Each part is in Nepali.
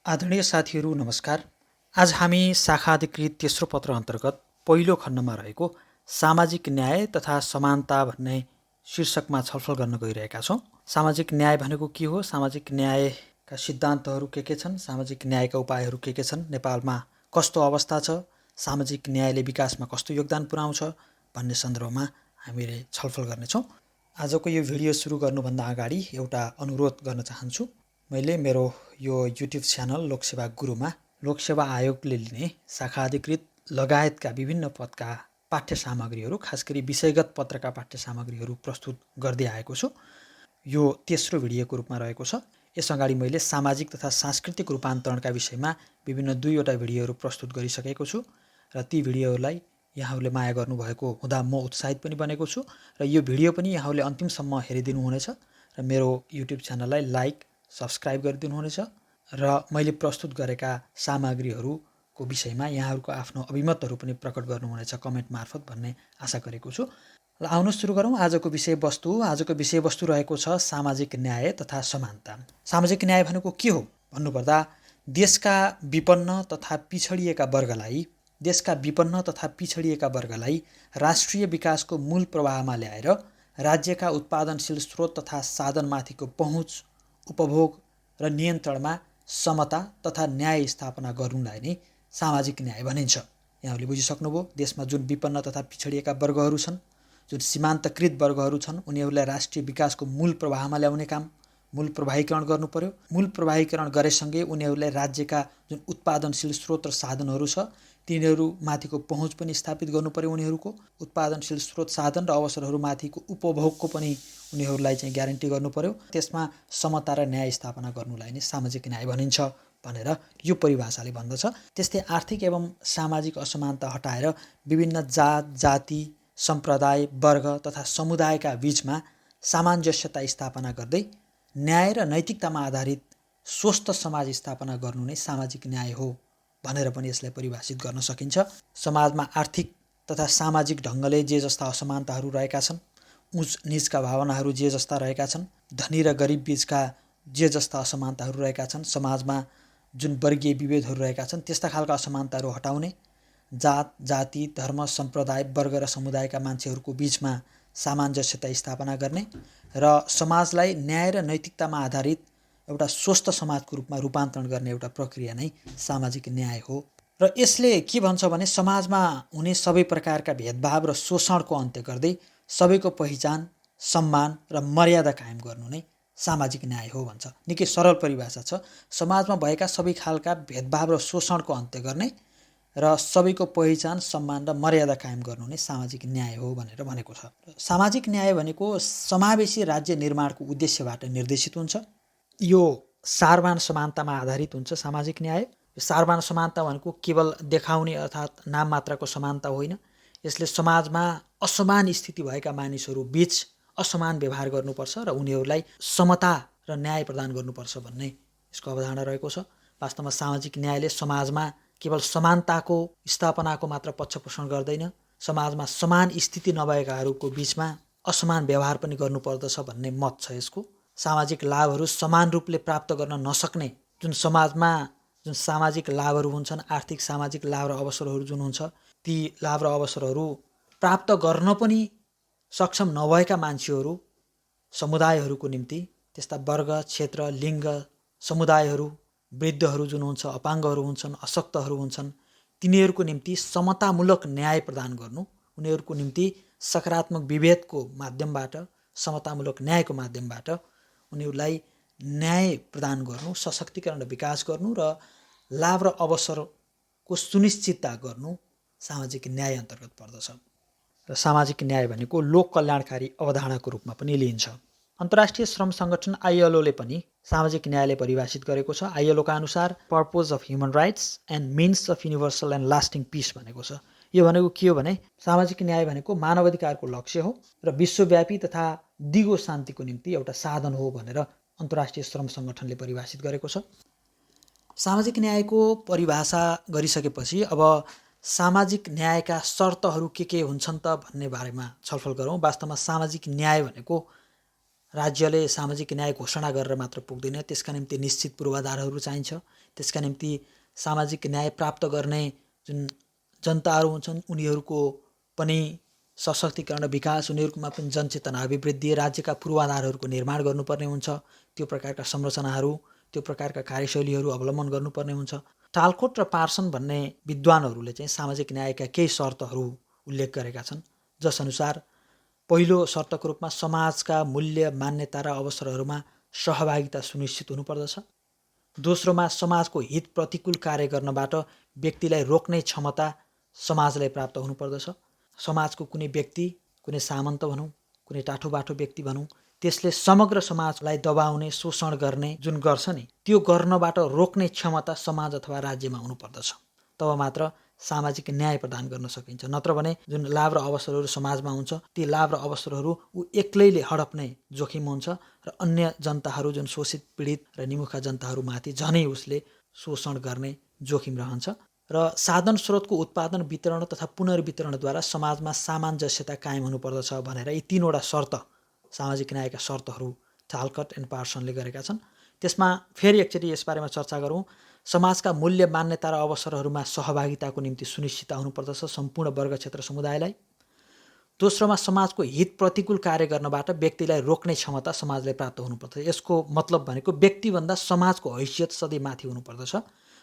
आदरणीय साथीहरू नमस्कार। आज हामी शाखा अधिकृत तेस्रो पत्र अन्तर्गत पहिलो खण्डमा रहेको सामाजिक न्याय तथा समानता भन्ने शीर्षकमा छलफल गर्न गइरहेका छौँ। सामाजिक न्याय भनेको के हो, सामाजिक न्यायका सिद्धान्तहरू के छन्, सामाजिक न्यायका उपायहरू के छन्, नेपालमा कस्तो अवस्था छ, सामाजिक न्यायले विकासमा कस्तो योगदान पुर्याउँछ भन्ने सन्दर्भमा हामीले छलफल गर्नेछौँ। आजको यो भिडियो सुरु गर्नुभन्दा अगाडि एउटा अनुरोध गर्न चाहन्छु। मैले मेरो यो युट्युब च्यानल लोकसेवा गुरुमा लोकसेवा आयोगले लिने शाखा अधिकृत लगायतका विभिन्न पदका पाठ्य सामग्रीहरू, खास गरी विषयगत पत्रका पाठ्य सामग्रीहरू प्रस्तुत गर्दै आएको छु। यो तेस्रो भिडियोको रूपमा रहेको छ। यस अगाडि मैले सामाजिक तथा सांस्कृतिक रूपान्तरणका विषयमा विभिन्न 2वटा भिडियोहरू प्रस्तुत गरिसकेको छु र ती भिडियोहरूलाई यहाँहरूले माया गर्नुभएको हुँदा म उत्साहित पनि बनेको छु र यो भिडियो पनि यहाँहरूले अन्तिमसम्म हेरिदिनु हुनेछ र मेरो युट्युब च्यानललाई लाइक सब्स्क्राइब गरिदिनु हुनेछ र मैले प्रस्तुत गरेका सामग्रीहरूको विषयमा यहाँहरूको आफ्नो अभिमतहरू पनि प्रकट गर्नुहुनेछ कमेन्ट मार्फत भन्ने आशा गरेको छु। र आउनु सुरु गरौँ आजको विषयवस्तु। आजको विषयवस्तु रहेको छ सामाजिक न्याय तथा समानता। सामाजिक न्याय भनेको के हो भन्नुपर्दा देशका विपन्न तथा पिछडिएका वर्गलाई राष्ट्रिय विकासको मूल प्रवाहमा ल्याएर राज्यका उत्पादनशील स्रोत तथा साधनमाथिको पहुँच, उपभोग र नियन्त्रणमा समता तथा न्याय स्थापना गर्नुलाई नै सामाजिक न्याय भनिन्छ। यहाँहरूले बुझिसक्नुभयो, देशमा जुन विपन्न तथा पिछडिएका वर्गहरू छन्, जुन सीमान्तकृत वर्गहरू छन्, उनीहरूलाई राष्ट्रिय विकासको मूल प्रवाहमा ल्याउने काम, मूल प्रवाहीकरण गर्नु पर्यो। मूल प्रवाहीकरण गरेसँगै उनीहरूलाई राज्यका जुन उत्पादनशील स्रोत र साधनहरू छ तिनीहरू माथिको पहुँच पनि स्थापित गर्नु पर्यो। उनीहरूको उत्पादनशील स्रोत, साधन र अवसरहरू माथिको उपभोगको पनि उनीहरूलाई चाहिँ ग्यारेन्टी गर्नु पर्यो। त्यसमा समता र न्याय स्थापना गर्नुलाई नै सामाजिक न्याय भनिन्छ भनेर यो परिभाषाले भन्दछ। त्यस्तै आर्थिक एवं सामाजिक असमानता हटाएर विभिन्न जात, जाति, सम्प्रदाय, वर्ग तथा समुदायका बीचमा सामञ्जस्यता स्थापना गर्दै न्याय र नैतिकतामा आधारित स्वस्थ समाज स्थापना गर्नु नै सामाजिक न्याय हो भनेर पनि यसलाई परिभाषित गर्न सकिन्छ। समाजमा आर्थिक तथा सामाजिक ढङ्गले जे जस्ता असमानताहरू रहेका छन्, उच निचका भावनाहरू जे जस्ता रहेका छन्, धनी र गरिब बीचका जे जस्ता असमानताहरू रहेका छन्, समाजमा जुन वर्गीय विभेदहरू रहेका छन् त्यस्ता खालका असमानताहरू हटाउने, जात, जाति, धर्म, सम्प्रदाय, वर्ग र समुदायका मान्छेहरूको बीचमा सामञ्जस्यता स्थापना गर्ने र समाजलाई न्याय र नैतिकतामा आधारित एउटा स्वस्थ समाजको रूपमा रूपान्तरण गर्ने एउटा प्रक्रिया नै सामाजिक न्याय हो। र यसले के भन्छ भने समाजमा हुने सबै प्रकारका भेदभाव र शोषणको अन्त्य गर्दै सबैको पहिचान, सम्मान र मर्यादा कायम गर्नु नै सामाजिक न्याय हो भन्छ। निकै सरल परिभाषा छ। समाजमा भएका सबै खालका भेदभाव र शोषणको अन्त्य गर्ने र सबैको पहिचान, सम्मान र मर्यादा कायम गर्नु नै सामाजिक न्याय हो भनेर भनेको छ। सामाजिक न्याय भनेको समावेशी राज्य निर्माणको उद्देश्यबाट निर्देशित हुन्छ। यो सारवान समानतामा आधारित हुन्छ। सामाजिक न्याय सारवान समानता भनेको केवल देखाउने अर्थात् नाम मात्रको समानता होइन। यसले समाजमा असमान स्थिति भएका मानिसहरू बीच असमान व्यवहार गर्नुपर्छ र उनीहरूलाई समता र न्याय प्रदान गर्नुपर्छ भन्ने यसको अवधारणा रहेको छ। वास्तवमा सामाजिक न्यायले समाजमा केवल समानताको स्थापनाको मात्र पक्षपोषण गर्दैन, समाजमा समान स्थिति नभएकाहरूको बीचमा असमान व्यवहार पनि गर्नुपर्दछ भन्ने मत छ यसको। सामाजिक लाभहरू समान रूपले प्राप्त गर्न नसक्ने जुन समाजमा जुन सामाजिक लाभहरू हुन्छन्, आर्थिक सामाजिक लाभ र अवसरहरू जुन हुन्छ, ती लाभ र अवसरहरू प्राप्त गर्न पनि सक्षम नभएका मान्छेहरू, समुदायहरूको निम्ति त्यस्ता वर्ग, क्षेत्र, लिङ्ग समुदायहरू, वृद्धहरू जुन हुन्छ, अपाङ्गहरू हुन्छन्, अशक्तहरू हुन्छन्, तिनीहरूको निम्ति समतामूलक न्याय प्रदान गर्नु, उनीहरूको निम्ति सकारात्मक विभेदको माध्यमबाट, समतामूलक न्यायको माध्यमबाट उनीहरूलाई न्याय प्रदान गर्नु, सशक्तिकरण र विकास गर्नु र लाभ र अवसरको सुनिश्चितता गर्नु सामाजिक न्याय अन्तर्गत पर्दछ। र सामाजिक न्याय भनेको लोक कल्याणकारी अवधारणाको रूपमा पनि लिइन्छ। अन्तर्राष्ट्रिय श्रम सङ्गठन आइएलओले पनि सामाजिक न्यायले परिभाषित गरेको छ। आइएलओका अनुसार purpose of human rights and means of universal and lasting peace भनेको छ। यो भनेको के हो भने सामाजिक न्याय भनेको मानवाधिकारको लक्ष्य हो र विश्वव्यापी तथा दिगो शान्तिको निम्ति एउटा साधन हो भनेर अन्तर्राष्ट्रिय श्रम सङ्गठनले परिभाषित गरेको छ। सामाजिक न्यायको परिभाषा गरिसकेपछि अब सामाजिक न्यायका शर्तहरू के हुन्छन् त भन्ने बारेमा छलफल गरौँ। वास्तवमा सामाजिक न्याय भनेको राज्यले सामाजिक न्याय घोषणा गरेर मात्र पुग्दैन, त्यसका निम्ति निश्चित पूर्वाधारहरू चाहिन्छ। त्यसका निम्ति सामाजिक न्याय प्राप्त गर्ने जुन जनताहरू हुन्छन् उनीहरूको पनि सशक्तिकरण विकास, उनीहरूकोमा पनि जनचेतना अभिवृद्धि, राज्यका पूर्वाधारहरूको निर्माण गर्नुपर्ने हुन्छ। त्यो प्रकारका संरचनाहरू, त्यो प्रकारका कार्यशैलीहरू अवलम्बन गर्नुपर्ने हुन्छ। टालकोट र पार्सन भन्ने विद्वानहरूले चाहिँ सामाजिक न्यायका केही शर्तहरू उल्लेख गरेका छन्, जसअनुसार पहिलो शर्तको रूपमा समाजका मूल्य, मान्यता र अवसरहरूमा सहभागिता सुनिश्चित हुनुपर्दछ। दोस्रोमा समाजको हित प्रतिकूल कार्य गर्नबाट व्यक्तिलाई रोक्ने क्षमता समाजलाई प्राप्त हुनुपर्दछ। समाजको कुनै व्यक्ति, कुनै सामन्त भनौँ, कुनै टाठोबाठो व्यक्ति भनौँ, त्यसले समग्र समाजलाई दबाउने, शोषण गर्ने जुन गर्छ नि, त्यो गर्नबाट रोक्ने क्षमता समाज अथवा राज्यमा हुनुपर्दछ। तब मात्र सामाजिक न्याय प्रदान गर्न सकिन्छ। नत्र भने जुन लाभ र अवसरहरू समाजमा हुन्छ, ती लाभ र अवसरहरू ऊ एक्लैले हडप्ने जोखिम हुन्छ र अन्य जनताहरू जुन शोषित, पीडित र निमुखा जनताहरूमाथि झनै उसले शोषण गर्ने जोखिम रहन्छ। र साधन स्रोतको उत्पादन, वितरण तथा पुनर्वितरणद्वारा समाजमा सामञ्जस्यता कायम हुनुपर्दछ भनेर यी 3वटा शर्त, सामाजिक न्यायका शर्तहरू टालकट एन्ड पार्सनले गरेका छन्। त्यसमा फेरि एकचोटि यसबारेमा चर्चा गरौँ। समाजका मूल्य, मान्यता र अवसरहरूमा सहभागिताको निम्ति सुनिश्चित हुनुपर्दछ सम्पूर्ण वर्ग, क्षेत्र, समुदायलाई। दोस्रोमा समाजको हित प्रतिकूल कार्य गर्नबाट व्यक्तिलाई रोक्ने क्षमता समाजलाई प्राप्त हुनुपर्दछ। यसको मतलब भनेको व्यक्तिभन्दा समाजको हैसियत सधैँ माथि हुनुपर्दछ।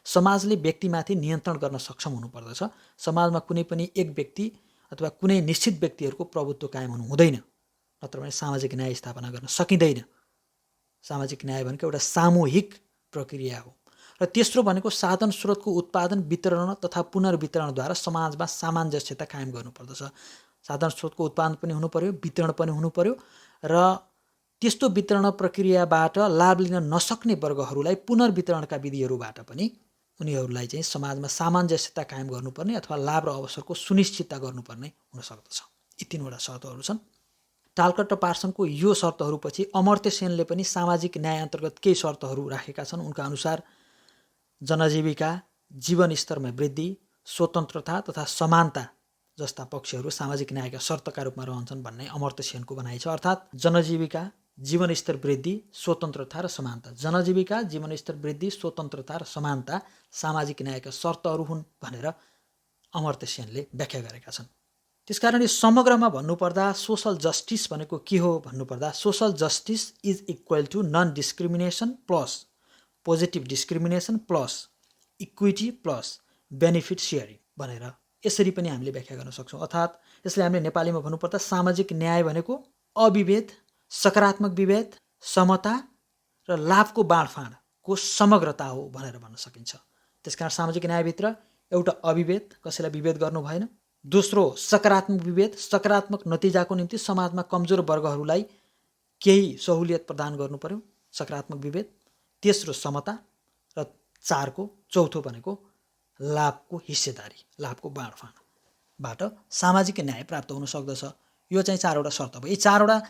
समाजले व्यक्तिमाथि नियन्त्रण गर्न सक्षम हुनुपर्दछ। समाजमा कुनै पनि एक व्यक्ति अथवा कुनै निश्चित व्यक्तिहरूको प्रभुत्व कायम हुनु हुँदैन, नत्र भने सामाजिक न्याय स्थापना गर्न सकिँदैन। सामाजिक न्याय भनेको एउटा सामूहिक प्रक्रिया हो। र तेस्रो भनेको साधन स्रोतको उत्पादन, वितरण तथा पुनर्वितरणद्वारा समाजमा सामञ्जस्यता कायम गर्नुपर्दछ। साधन स्रोतको उत्पादन पनि हुनु पर्यो, वितरण पनि हुनु पर्यो, र त्यस्तो वितरण प्रक्रियाबाट लाभ लिन नसक्ने वर्गहरूलाई पुनर्वितरणका विधिहरूबाट पनि उनीहरूलाई चाहिँ समाजमा सामञ्जस्यता कायम गर्नुपर्ने अथवा लाभ र अवसरको सुनिश्चितता गर्नुपर्ने हुन सक्दछ। यी 3वटा शर्तहरू छन्। टालकट र पार्सनको यो शर्तहरूपछि अमर्त्य सेनले पनि सामाजिक न्याय अन्तर्गत केही शर्तहरू राखेका छन्। उनका अनुसार जनजीविका, जीवनस्तरमा वृद्धि, स्वतन्त्रता तथा समानता जस्ता पक्षहरू सामाजिक न्यायका शर्तका रूपमा रहन्छन् भन्ने अमर्त्य सेनको भनाइ छ। अर्थात् जनजीविका, जीवनस्तर वृद्धि, स्वतन्त्रता र समानता। जनजीविका, जीवनस्तर वृद्धि, स्वतन्त्रता र समानता सामाजिक न्यायका शर्तहरू हुन् भनेर अमर्त्य सेनले व्याख्या गरेका छन्। त्यसकारण यो समग्रमा भन्नुपर्दा सोसल जस्टिस भनेको के हो भन्नुपर्दा, social justice is equal to non discrimination plus positive discrimination plus equity plus benefit sharing भनेर यसरी पनि हामीले व्याख्या गर्न सक्छौँ। अर्थात् यसले हामीले नेपालीमा भन्नुपर्दा सामाजिक न्याय भनेको अविभेद, सकारात्मक विभेद, समता र लाभको बाँडफाँडको समग्रता हो भनेर भन्न सकिन्छ। त्यसकारण सामाजिक न्यायभित्र एउटा अविभेद, कसैलाई विभेद गर्नु भएन। दोस्रो सकारात्मक विभेद, सकारात्मक नतिजाको निम्ति समाजमा कमजोर वर्गहरूलाई केही सहुलियत प्रदान गर्नु पर्यो, सकारात्मक विभेद। तेस्रो समता, र चौथो भनेको लाभको हिस्सेदारी, लाभको बाँडफाँडबाट सामाजिक न्याय प्राप्त हुन सक्दछ। यो चाहिँ 4वटा शर्त भयो। यी 4वटा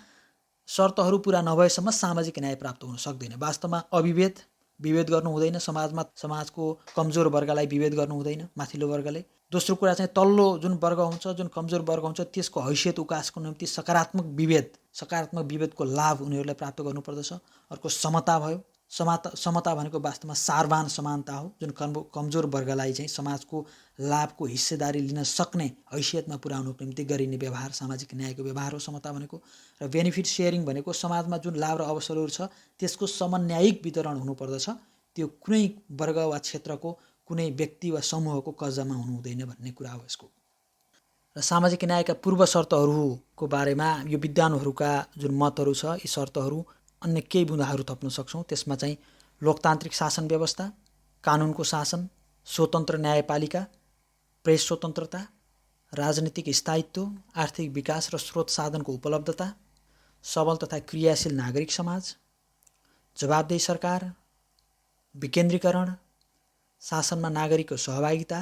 शर्तहरू पुरा नभएसम्म सामाजिक न्याय प्राप्त हुन सक्दैन। वास्तवमा अविभेद, विभेद गर्नु हुँदैन समाजमा, समाजको कमजोर वर्गलाई विभेद गर्नु हुँदैन माथिल्लो वर्गले। दोस्रो कुरा चाहिँ तल्लो जुन वर्ग हुन्छ, जुन कमजोर वर्ग हुन्छ, त्यसको हैसियत उकासको निम्ति सकारात्मक विभेदको लाभ उनीहरूलाई प्राप्त गर्नुपर्दछ। अर्को समता भयो। समता भनेको वास्तवमा सारवान समानता हो, जुन कमजोर वर्गलाई चाहिँ समाजको लाभको हिस्सेदारी लिन सक्ने हैसियतमा पुर्याउनुको निम्ति गरिने व्यवहार सामाजिक न्यायको व्यवहार हो समता भनेको। र बेनिफिट सेयरिङ भनेको समाजमा जुन लाभ र अवसरहरू छ त्यसको समन्यायिक वितरण हुनुपर्दछ। त्यो कुनै वर्ग वा क्षेत्रको कुनै व्यक्ति वा समूहको कब्जामा हुनु हुँदैन भन्ने कुरा हो यसको। र सामाजिक न्यायका पूर्व शर्तहरूको बारेमा यो विद्वानहरूका जुन मतहरू छ, यी शर्तहरू अन्य केही बुँदाहरू थप्न सक्छौँ। त्यसमा चाहिँ लोकतान्त्रिक शासन व्यवस्था, कानुनको शासन, स्वतन्त्र न्यायपालिका, प्रेस स्वतन्त्रता, राजनीतिक स्थायित्व, आर्थिक विकास र स्रोत साधनको उपलब्धता, सबल तथा क्रियाशील नागरिक समाज, जवाबदेही सरकार, विकेन्द्रीकरण, शासनमा नागरिकको सहभागिता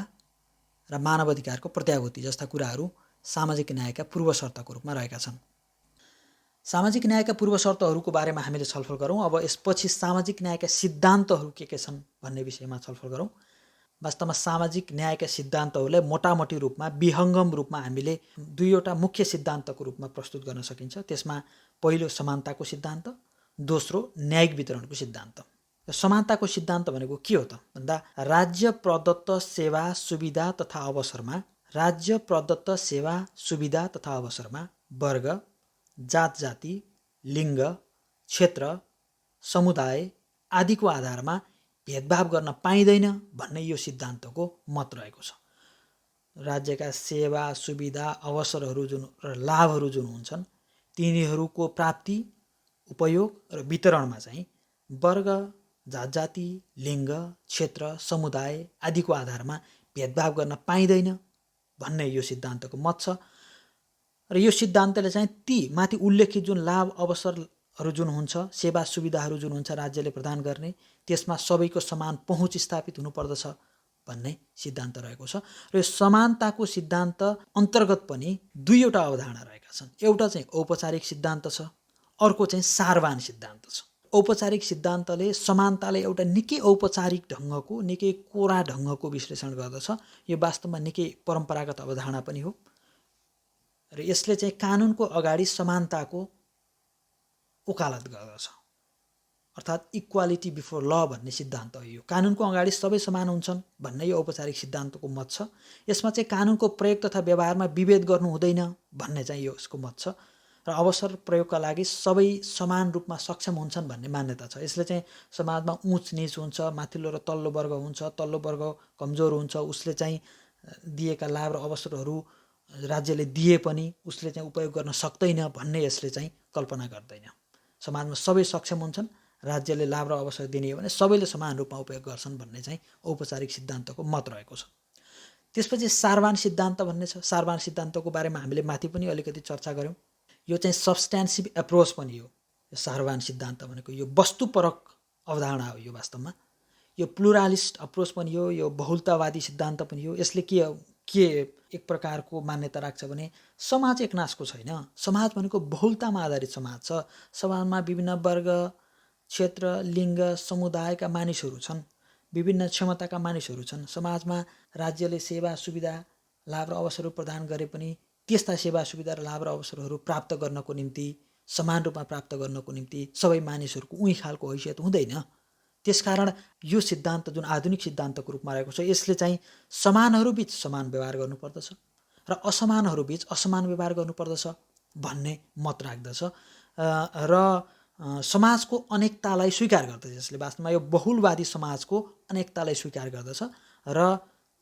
र मानवाधिकारको प्रत्याभूति जस्ता कुराहरू सामाजिक न्यायका पूर्व शर्तको रूपमा रहेका छन्। सामाजिक न्यायका पूर्व शर्तहरूको बारेमा हामीले छलफल गरौँ। अब यसपछि सामाजिक न्यायका सिद्धान्तहरू के छन् भन्ने विषयमा छलफल गरौँ। वास्तवमा सामाजिक न्यायका सिद्धान्तहरूलाई मोटामोटी रूपमा विहङ्गम रूपमा हामीले दुईवटा मुख्य सिद्धान्तको रूपमा प्रस्तुत गर्न सकिन्छ। त्यसमा पहिलो समानताको सिद्धान्त, दोस्रो न्यायिक वितरणको सिद्धान्त। समानताको सिद्धान्त भनेको के हो त भन्दा राज्य प्रदत्त सेवा सुविधा तथा अवसरमा वर्ग, जात जाति, लिङ्ग, क्षेत्र, समुदाय आदिको आधारमा भेदभाव गर्न पाइँदैन भन्ने यो सिद्धान्तको मत रहेको छ। राज्यका सेवा सुविधा अवसरहरू जुन र लाभहरू जुन हुन्छन् तिनीहरूको प्राप्ति, उपयोग र वितरणमा चाहिँ वर्ग, जात जाति, लिङ्ग, क्षेत्र, समुदाय आदिको आधारमा भेदभाव गर्न पाइँदैन भन्ने यो सिद्धान्तको मत छ। र यो सिद्धान्तले चाहिँ ती माथि उल्लेखित जुन लाभ अवसरहरू जुन हुन्छ, सेवा सुविधाहरू जुन हुन्छ राज्यले प्रदान गर्ने, त्यसमा सबैको समान पहुँच स्थापित हुनुपर्दछ भन्ने सिद्धान्त रहेको छ। र यो समानताको सिद्धान्त अन्तर्गत पनि दुईवटा अवधारणा रहेका छन्। एउटा चाहिँ औपचारिक सिद्धान्त छ, अर्को चाहिँ सारवान सिद्धान्त छ। औपचारिक सिद्धान्तले समानताले एउटा निकै औपचारिक ढङ्गको, निकै कोरा ढङ्गको विश्लेषण गर्दछ। यो वास्तवमा निकै परम्परागत अवधारणा पनि हो र यसले चाहिँ कानुनको अगाडि समानताको वकालत गर्दछ, अर्थात् इक्वालिटी बिफोर ल भन्ने सिद्धान्त हो। यो कानुनको अगाडि सबै समान हुन्छन् भन्ने यो औपचारिक सिद्धान्तको मत छ। यसमा चाहिँ कानुनको प्रयोग तथा व्यवहारमा विभेद गर्नु हुँदैन भन्ने चाहिँ यसको मत छ। र अवसर प्रयोगका लागि सबै समान रूपमा सक्षम हुन्छन् भन्ने मान्यता छ। यसले चाहिँ समाजमा उच्च नीच हुन्छ, माथिल्लो र तल्लो वर्ग हुन्छ, तल्लो वर्ग कमजोर हुन्छ, उसले चाहिँ दिएका लाभ र अवसरहरू राज्यले दिए पनि उसले चाहिँ उपयोग गर्न सक्दैन भन्ने यसले चाहिँ कल्पना गर्दैन। समाजमा सबै सक्षम हुन्छन्, राज्यले लाभ र अवसर दिने हो भने सबैले समान रूपमा उपयोग गर्छन् भन्ने चाहिँ औपचारिक सिद्धान्तको मत रहेको छ। त्यसपछि सारवान सिद्धान्त भन्ने छ। सारवान सिद्धान्तको बारेमा हामीले माथि पनि अलिकति चर्चा गऱ्यौँ। यो चाहिँ सब्सटेन्सिभ एप्रोच पनि हो। यो सारवान सिद्धान्त भनेको यो वस्तुपरक अवधारणा हो। यो वास्तवमा यो प्लुरालिस्ट अप्रोच पनि हो, यो बहुलतावादी सिद्धान्त पनि हो। यसले के एक प्रकारको मान्यता राख्छ भने समाज एकनासको छैन। समाज भनेको बहुलतामा आधारित समाज छ। समाजमा विभिन्न वर्ग, क्षेत्र, लिङ्ग, समुदायका मानिसहरू छन्, विभिन्न क्षमताका मानिसहरू छन्। समाजमा राज्यले सेवा सुविधा लाभ र अवसरहरू प्रदान गरे पनि त्यस्ता सेवा सुविधा र लाभ र अवसरहरू प्राप्त गर्नको निम्ति, समान रूपमा प्राप्त गर्नको निम्ति सबै मानिसहरूको उही खालको हैसियत हुँदैन। त्यसकारण यो सिद्धान्त जुन आधुनिक सिद्धान्तको रूपमा रहेको छ यसले चाहिँ समानहरूबीच समान व्यवहार गर्नुपर्दछ र असमानहरूबीच असमान व्यवहार गर्नुपर्दछ भन्ने मत राख्दछ र समाजको अनेकतालाई स्वीकार गर्दछ। यसले वास्तवमा यो बहुलवादी समाजको अनेकतालाई स्वीकार गर्दछ र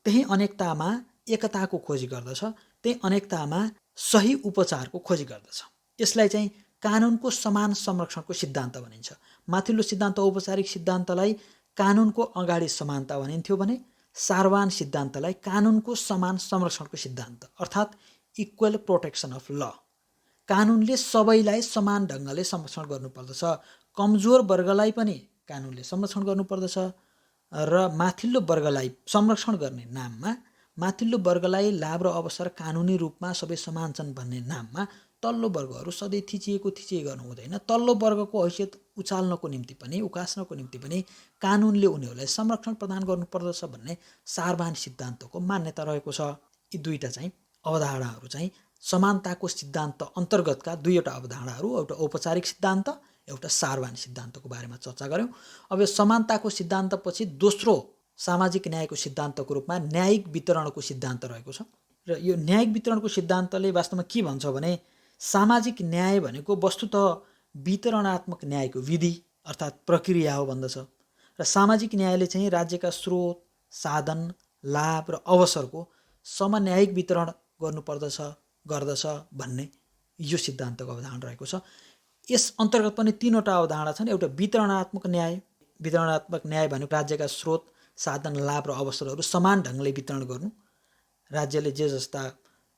त्यही अनेकतामा एकताको खोजी गर्दछ, त्यही अनेकतामा सही उपचारको खोजी गर्दछ। यसलाई चाहिँ कानुनको समान संरक्षणको सिद्धान्त भनिन्छ। माथिल्लो सिद्धान्त औपचारिक सिद्धान्तलाई कानुनको अगाडि समानता भनिन्थ्यो भने सारवान सिद्धान्तलाई कानुनको समान संरक्षणको सिद्धान्त अर्थात् इक्वल प्रोटेक्सन अफ ल। कानुनले सबैलाई समान ढङ्गले संरक्षण गर्नुपर्दछ। कमजोर वर्गलाई पनि कानुनले संरक्षण गर्नुपर्दछ र माथिल्लो वर्गलाई संरक्षण गर्ने नाममा, माथिल्लो वर्गलाई लाभ र अवसर कानुनी रूपमा सबै समान छन् भन्ने नाममा तल्लो वर्गहरू सधैँ थिचिए गर्नु हुँदैन। तल्लो वर्गको हैसियत उचाल्नको निम्ति पनि, उकास्नको निम्ति पनि कानुनले उनीहरूलाई संरक्षण प्रदान गर्नुपर्दछ भन्ने सारवान सिद्धान्तको मान्यता रहेको छ। यी दुईटा चाहिँ अवधारणाहरू चाहिँ समानताको सिद्धान्त अन्तर्गतका दुईवटा अवधारणाहरू, एउटा औपचारिक सिद्धान्त, एउटा सारवान सिद्धान्तको बारेमा चर्चा गऱ्यौँ। अब यो समानताको सिद्धान्तपछि दोस्रो सामाजिक न्यायको सिद्धान्तको रूपमा न्यायिक वितरणको सिद्धान्त रहेको छ। र यो न्यायिक वितरणको सिद्धान्तले वास्तवमा के भन्छ भने सामाजिक न्याय भनेको वस्तुतः वितरणात्मक न्यायको विधि अर्थात् प्रक्रिया हो भन्दछ र सामाजिक न्यायले चाहिँ राज्यका स्रोत, साधन, लाभ र अवसरको समन्यायिक वितरण गर्दछ भन्ने यो सिद्धान्तको अवधारणा रहेको छ। यस अन्तर्गत पनि तीनवटा अवधारणा छन्। एउटा वितरणात्मक न्याय। वितरणात्मक न्याय भनेको राज्यका स्रोत, साधन, लाभ र अवसरहरू समान ढङ्गले वितरण गर्नु। राज्यले जे जस्ता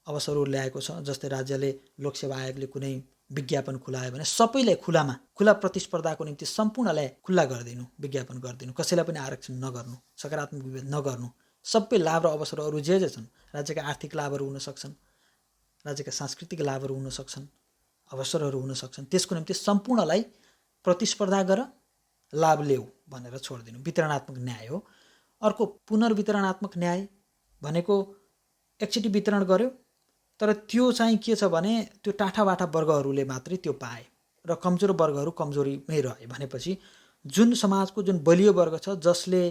अवसरहरू ल्याएको छ, जस्तै राज्यले लोकसेवा आयोगले कुनै विज्ञापन खुलायो भने सबैलाई खुला प्रतिस्पर्धाको निम्ति सम्पूर्णलाई खुल्ला गरिदिनु, विज्ञापन गरिदिनु, कसैलाई पनि आरक्षण नगर्नु, सकारात्मक विभेद नगर्नु। सबै लाभ र अवसरहरू जे छन्, राज्यका आर्थिक लाभहरू हुन सक्छन्, राज्यका सांस्कृतिक लाभहरू हुन सक्छन्, अवसरहरू हुन सक्छन्, त्यसको निम्ति सम्पूर्णलाई प्रतिस्पर्धा गर, लाभ ल्याऊ भनेर छोडिदिनु वितरणात्मक न्याय हो। अर्को पुनर्वितरणात्मक न्याय भनेको एकचोटि वितरण गर्यो तर त्यो चाहिँ के छ भने त्यो टाठाबाठा वर्गहरूले मात्रै त्यो पाए र कमजोर वर्गहरू कमजोरीमै रहे भनेपछि जुन समाजको जुन बलियो वर्ग छ जसले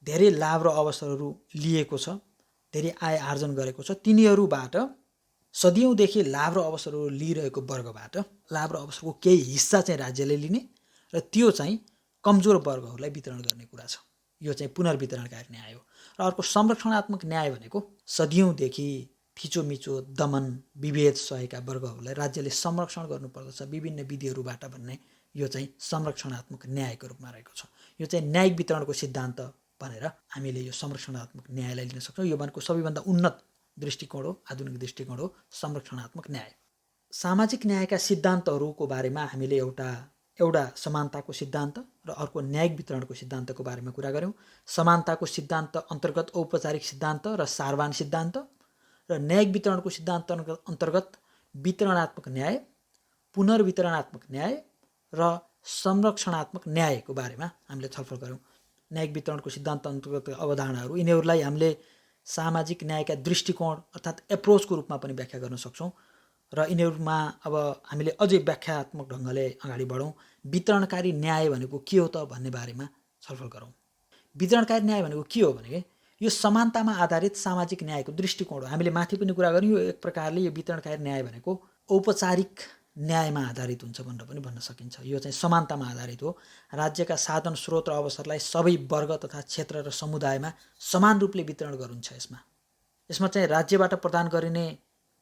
धेरै लाभ र अवसरहरू लिएको छ, धेरै आय आर्जन गरेको छ, तिनीहरूबाट सदियौँदेखि लाभ र अवसरहरू लिइरहेको वर्गबाट लाभ र अवसरको केही हिस्सा चाहिँ राज्यले लिने र त्यो चाहिँ कमजोर वर्गहरूलाई वितरण गर्ने कुरा छ। यो चाहिँ पुनर्वितरणकारी न्याय हो। र अर्को संरक्षणात्मक न्याय भनेको सदियौँदेखि थिचोमिचो दमन विभेद सहेका वर्गहरूलाई राज्यले संरक्षण गर्नुपर्दछ विभिन्न विधिहरूबाट भन्ने यो चाहिँ संरक्षणात्मक न्यायको रूपमा रहेको छ। यो चाहिँ न्यायिक वितरणको सिद्धान्त भनेर हामीले यो संरक्षणात्मक न्यायलाई लिन सक्छौँ। यो भनेको सबैभन्दा उन्नत दृष्टिकोण हो, आधुनिक दृष्टिकोण हो संरक्षणात्मक न्याय। सामाजिक न्यायका सिद्धान्तहरूको बारेमा हामीले एउटा समानताको सिद्धान्त र अर्को न्यायिक वितरणको सिद्धान्तको बारेमा कुरा गऱ्यौँ। समानताको सिद्धान्त अन्तर्गत औपचारिक सिद्धान्त र सारवान सिद्धान्त र न्यायिक वितरणको सिद्धान्त अन्तर्गत वितरणात्मक न्याय, पुनर्वितरणात्मक न्याय र संरक्षणात्मक न्यायको बारेमा हामीले छलफल गऱ्यौँ। न्यायिक वितरणको सिद्धान्त अन्तर्गत अवधारणाहरू यिनीहरूलाई हामीले सामाजिक न्यायका दृष्टिकोण अर्थात् एप्रोचको रूपमा पनि व्याख्या गर्न सक्छौँ र यिनीहरूमा अब हामीले अझै व्याख्यात्मक ढङ्गले अगाडि बढौँ। वितरणकारी न्याय भनेको के हो त भन्ने बारेमा छलफल गरौँ। वितरणकारी न्याय भनेको के हो भने यो समानतामा आधारित सामाजिक न्यायको दृष्टिकोण हो। हामीले माथि पनि कुरा गऱ्यौँ, यो एक प्रकारले यो वितरणकारी न्याय भनेको औपचारिक न्यायमा आधारित हुन्छ भनेर पनि भन्न सकिन्छ। यो चाहिँ समानतामा आधारित हो। राज्यका साधन स्रोत र अवसरलाई सबै वर्ग तथा क्षेत्र र समुदायमा समान रूपले वितरण गरिन्छ। यसमा चाहिँ राज्यबाट प्रदान गरिने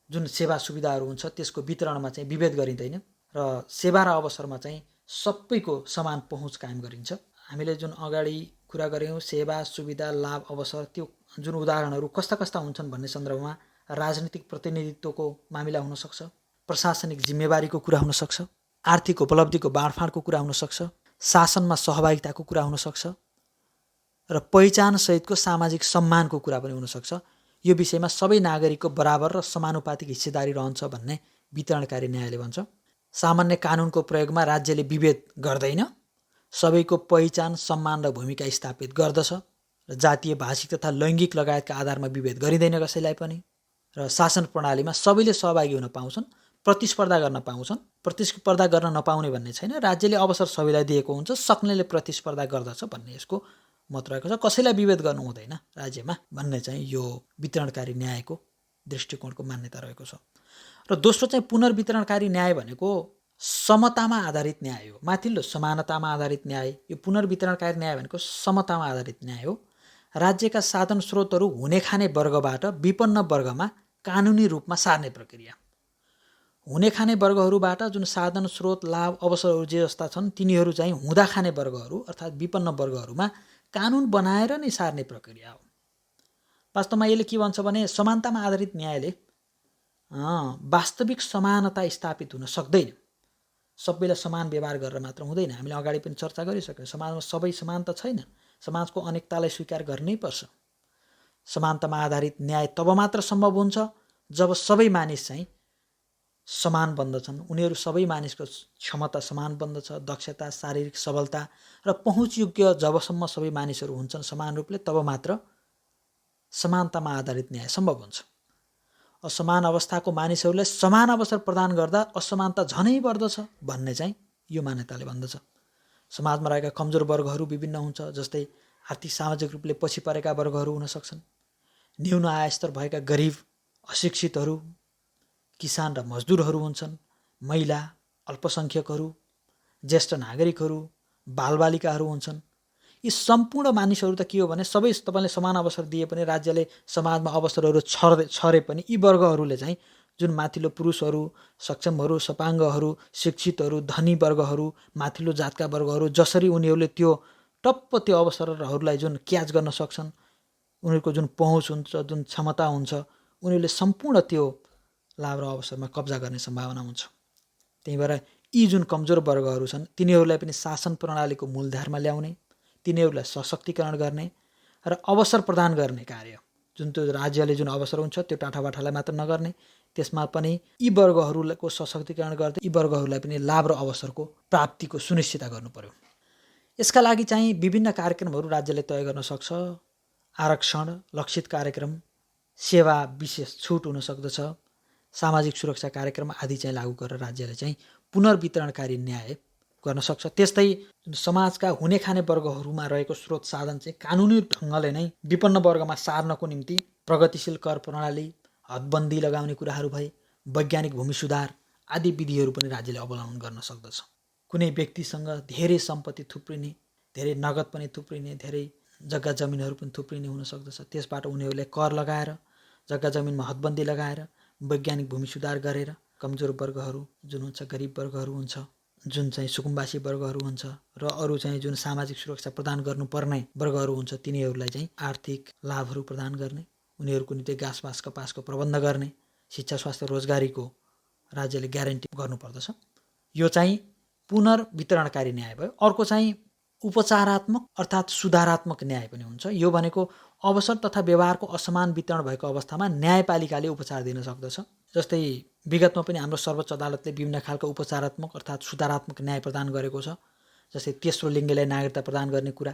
जुन सेवा सुविधाहरू हुन्छ त्यसको वितरणमा चाहिँ विभेद गरिँदैन र सेवा र अवसरमा चाहिँ सबैको समान पहुँच कायम गरिन्छ। हामीले जुन अगाडि कुरा गऱ्यौँ सेवा सुविधा लाभ अवसर, त्यो जुन उदाहरणहरू कस्ता कस्ता हुन्छन् भन्ने सन्दर्भमा राजनीतिक प्रतिनिधित्वको मामिला हुनसक्छ, प्रशासनिक जिम्मेवारीको कुरा हुनसक्छ, आर्थिक उपलब्धिको बाँडफाँडको कुरा हुनसक्छ, शासनमा सहभागिताको कुरा हुनसक्छ र पहिचानसहितको सामाजिक सम्मानको कुरा पनि हुनसक्छ। यो विषयमा सबै नागरिकको बराबर र समानुपातिक हिस्सेदारी रहन्छ भन्ने वितरणकारी न्यायले भन्छ। सामान्य कानुनको प्रयोगमा राज्यले विभेद गर्दैन, सबैको पहिचान सम्मान र भूमिका स्थापित गर्दछ र जातीय भाषिक तथा लैङ्गिक लगायतका आधारमा विभेद गरिँदैन कसैलाई पनि। र शासन प्रणालीमा सबैले सहभागी हुन पाउँछन्, प्रतिस्पर्धा गर्न पाउँछन्। प्रतिस्पर्धा गर्न नपाउने भन्ने छैन, राज्यले अवसर सबैलाई दिएको हुन्छ, सक्नेले प्रतिस्पर्धा गर्दछ भन्ने यसको मत रहेको छ। कसैलाई विभेद गर्नु हुँदैन राज्यमा भन्ने चाहिँ यो वितरणकारी न्यायको दृष्टिकोणको मान्यता रहेको छ। र दोस्रो चाहिँ पुनर्वितरणकारी न्याय भनेको समतामा आधारित न्याय हो। माथिल्लो समानतामा आधारित न्याय, यो पुनर्वितरणकारी न्याय भनेको समतामा आधारित न्याय हो। राज्यका साधन स्रोतहरू हुने खाने वर्गबाट विपन्न वर्गमा कानुनी रूपमा सार्ने प्रक्रिया। हुने खाने वर्गहरूबाट जुन साधन स्रोत लाभ अवसरहरू जे जस्ता छन् तिनीहरू चाहिँ हुँदा खाने वर्गहरू अर्थात् विपन्न वर्गहरूमा कानुन बनाएर नै सार्ने प्रक्रिया हो। वास्तवमा यसले के भन्छ भने समानतामा आधारित न्यायले वास्तविक समानता स्थापित हुन सक्दैन। सबैलाई समान व्यवहार गरेर मात्र हुँदैन। हामीले अगाडि पनि चर्चा गरिसक्यौँ, समाजमा सबै समान त छैन, समाजको अनेकतालाई स्वीकार गर्नै पर्छ। समानतामा आधारित न्याय तब मात्र सम्भव हुन्छ जब सबै मानिस चाहिँ समान बन्दछन्, उनीहरू सबै मानिसको क्षमता समान बन्दछ, दक्षता शारीरिक सबलता र पहुँचयोग्य जबसम्म सबै मानिसहरू हुन्छन् समान रूपले तब मात्र समानतामा आधारित न्याय सम्भव हुन्छ। असमान अवस्थाको मानिसहरूलाई समान अवसर प्रदान गर्दा असमानता झनै बढ्दछ भन्ने चाहिँ यो मान्यताले भन्दछ। समाजमा रहेका कमजोर वर्गहरू विभिन्न हुन्छ, जस्तै आर्थिक सामाजिक रूपले पछि परेका वर्गहरू हुन सक्छन्, न्यून आय स्तर भएका गरिब अशिक्षितहरू, किसान र मजदुरहरू हुन्छन्, महिला, अल्पसङ्ख्यकहरू, ज्येष्ठ नागरिकहरू, बालबालिकाहरू हुन्छन्। यी सम्पूर्ण मानिसहरू त के हो भने सबै तपाईँले समान अवसर दिए पनि राज्यले समाजमा अवसरहरू छरे पनि यी वर्गहरूले चाहिँ जुन माथिल्लो पुरुषहरू, सक्षमहरू, सपाङ्गहरू, शिक्षितहरू, धनी वर्गहरू, माथिल्लो जातका वर्गहरू जसरी उनीहरूले त्यो टप्प त्यो अवसरहरूलाई जुन क्याच गर्न सक्छन्, उनीहरूको जुन पहुँच हुन्छ, जुन क्षमता हुन्छ, उनीहरूले सम्पूर्ण त्यो लाभ र अवसरमा कब्जा गर्ने सम्भावना हुन्छ। त्यही भएर यी जुन कमजोर वर्गहरू छन् तिनीहरूलाई पनि शासन प्रणालीको मूलधारमा ल्याउने, तिनीहरूलाई सशक्तिकरण गर्ने र अवसर प्रदान गर्ने कार्य, जुन त्यो राज्यले जुन अवसर हुन्छ त्यो टाठाबाठालाई मात्र नगर्ने, त्यसमा पनि यी वर्गहरूको सशक्तिकरण गर्दै यी वर्गहरूलाई पनि लाभ र अवसरको प्राप्तिको सुनिश्चित गर्नु पर्यो। यसका लागि चाहिँ विभिन्न कार्यक्रमहरू राज्यले तय गर्न सक्छ। आरक्षण, लक्षित कार्यक्रम, सेवा विशेष छुट हुन सक्दछ, सामाजिक सुरक्षा कार्यक्रम आदि चाहिँ लागू गरेर राज्यले चाहिँ पुनर्वितरणकारी न्याय गर्न सक्छ। त्यस्तै समाजका हुने खाने वर्गहरूमा रहेको स्रोत साधन चाहिँ कानुनी ढङ्गले नै विपन्न वर्गमा सार्नको निम्ति प्रगतिशील कर प्रणाली, हदबन्दी लगाउने कुराहरू भए, वैज्ञानिक भूमि सुधार आदि विधिहरू पनि राज्यले अवलम्बन गर्न सक्दछ। कुनै व्यक्तिसँग धेरै सम्पत्ति थुप्रिने, धेरै नगद पनि थुप्रिने, धेरै जग्गा जमिनहरू पनि थुप्रिने हुन सक्दछ। त्यसबाट उनीहरूले कर लगाएर, जग्गा जमिनमा हदबन्दी लगाएर, वैज्ञानिक भूमि सुधार गरेर कमजोर वर्गहरू जुन हुन्छ, गरिब वर्गहरू हुन्छ, जुन चाहिँ सुकुम्बासी वर्गहरू हुन्छ र अरू चाहिँ जुन सामाजिक सुरक्षा प्रदान गर्नुपर्ने वर्गहरू हुन्छ, तिनीहरूलाई चाहिँ आर्थिक लाभहरू प्रदान गर्ने, उनीहरूको निम्ति घाँस कपासको प्रबन्ध गर्ने, शिक्षा स्वास्थ्य रोजगारीको राज्यले ग्यारेन्टी गर्नुपर्दछ। यो चाहिँ पुनर्वितरणकारी न्याय भयो। अर्को चाहिँ उपचारात्मक अर्थात् सुधारात्मक न्याय पनि हुन्छ। यो भनेको अवसर तथा व्यवहारको असमान वितरण भएको अवस्थामा न्यायपालिकाले उपचार दिन सक्दछ। जस्तै विगतमा पनि हाम्रो सर्वोच्च अदालतले विभिन्न खालको उपचारात्मक अर्थात् सुधारात्मक न्याय प्रदान गरेको छ। जस्तै तेस्रो लिङ्गलाई नागरिकता प्रदान गर्ने कुरा,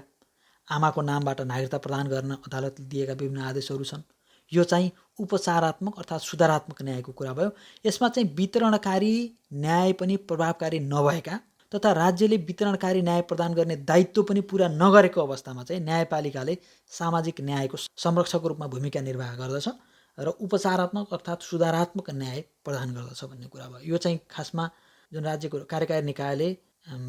आमाको नामबाट नागरिकता प्रदान गर्न अदालतले दिएका विभिन्न आदेशहरू छन्। यो चाहिँ उपचारात्मक अर्थात् सुधारात्मक न्यायको कुरा भयो। यसमा चाहिँ वितरणकारी न्याय पनि प्रभावकारी नभएका तथा राज्यले वितरणकारी न्याय प्रदान गर्ने दायित्व पनि पुरा नगरेको अवस्थामा चाहिँ न्यायपालिकाले सामाजिक न्यायको संरक्षकको रूपमा भूमिका निर्वाह गर्दछ र उपचारात्मक अर्थात् सुधारात्मक न्याय प्रदान गर्दछ भन्ने कुरा भयो। यो चाहिँ खासमा जुन राज्यको कार्यकारी निकायले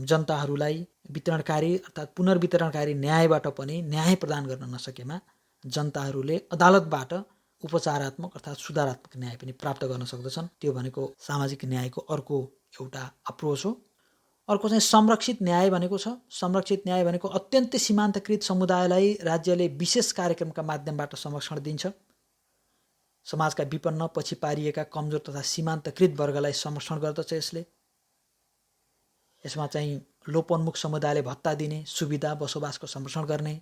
जनताहरूलाई वितरणकारी अर्थात् पुनर्वितरणकारी न्यायबाट पनि न्याय प्रदान गर्न नसकेमा जनताहरूले अदालतबाट उपचारात्मक अर्थात् सुधारात्मक न्याय पनि प्राप्त गर्न सक्दछन्। त्यो भनेको सामाजिक न्यायको अर्को एउटा अप्रोच हो। अर्को चाहिँ संरक्षित न्याय भनेको छ। संरक्षित न्याय भनेको अत्यन्तै सीमान्तकृत समुदायलाई राज्यले विशेष कार्यक्रमका माध्यमबाट संरक्षण दिन्छ। समाजका विपन्न, पछि पारिएका, कमजोर तथा सीमान्तकृत वर्गलाई संरक्षण गर्दछ यसले। यसमा चाहिँ लोपोन्मुख समुदायले भत्ता दिने, सुविधा, बसोबासको संरक्षण गर्ने,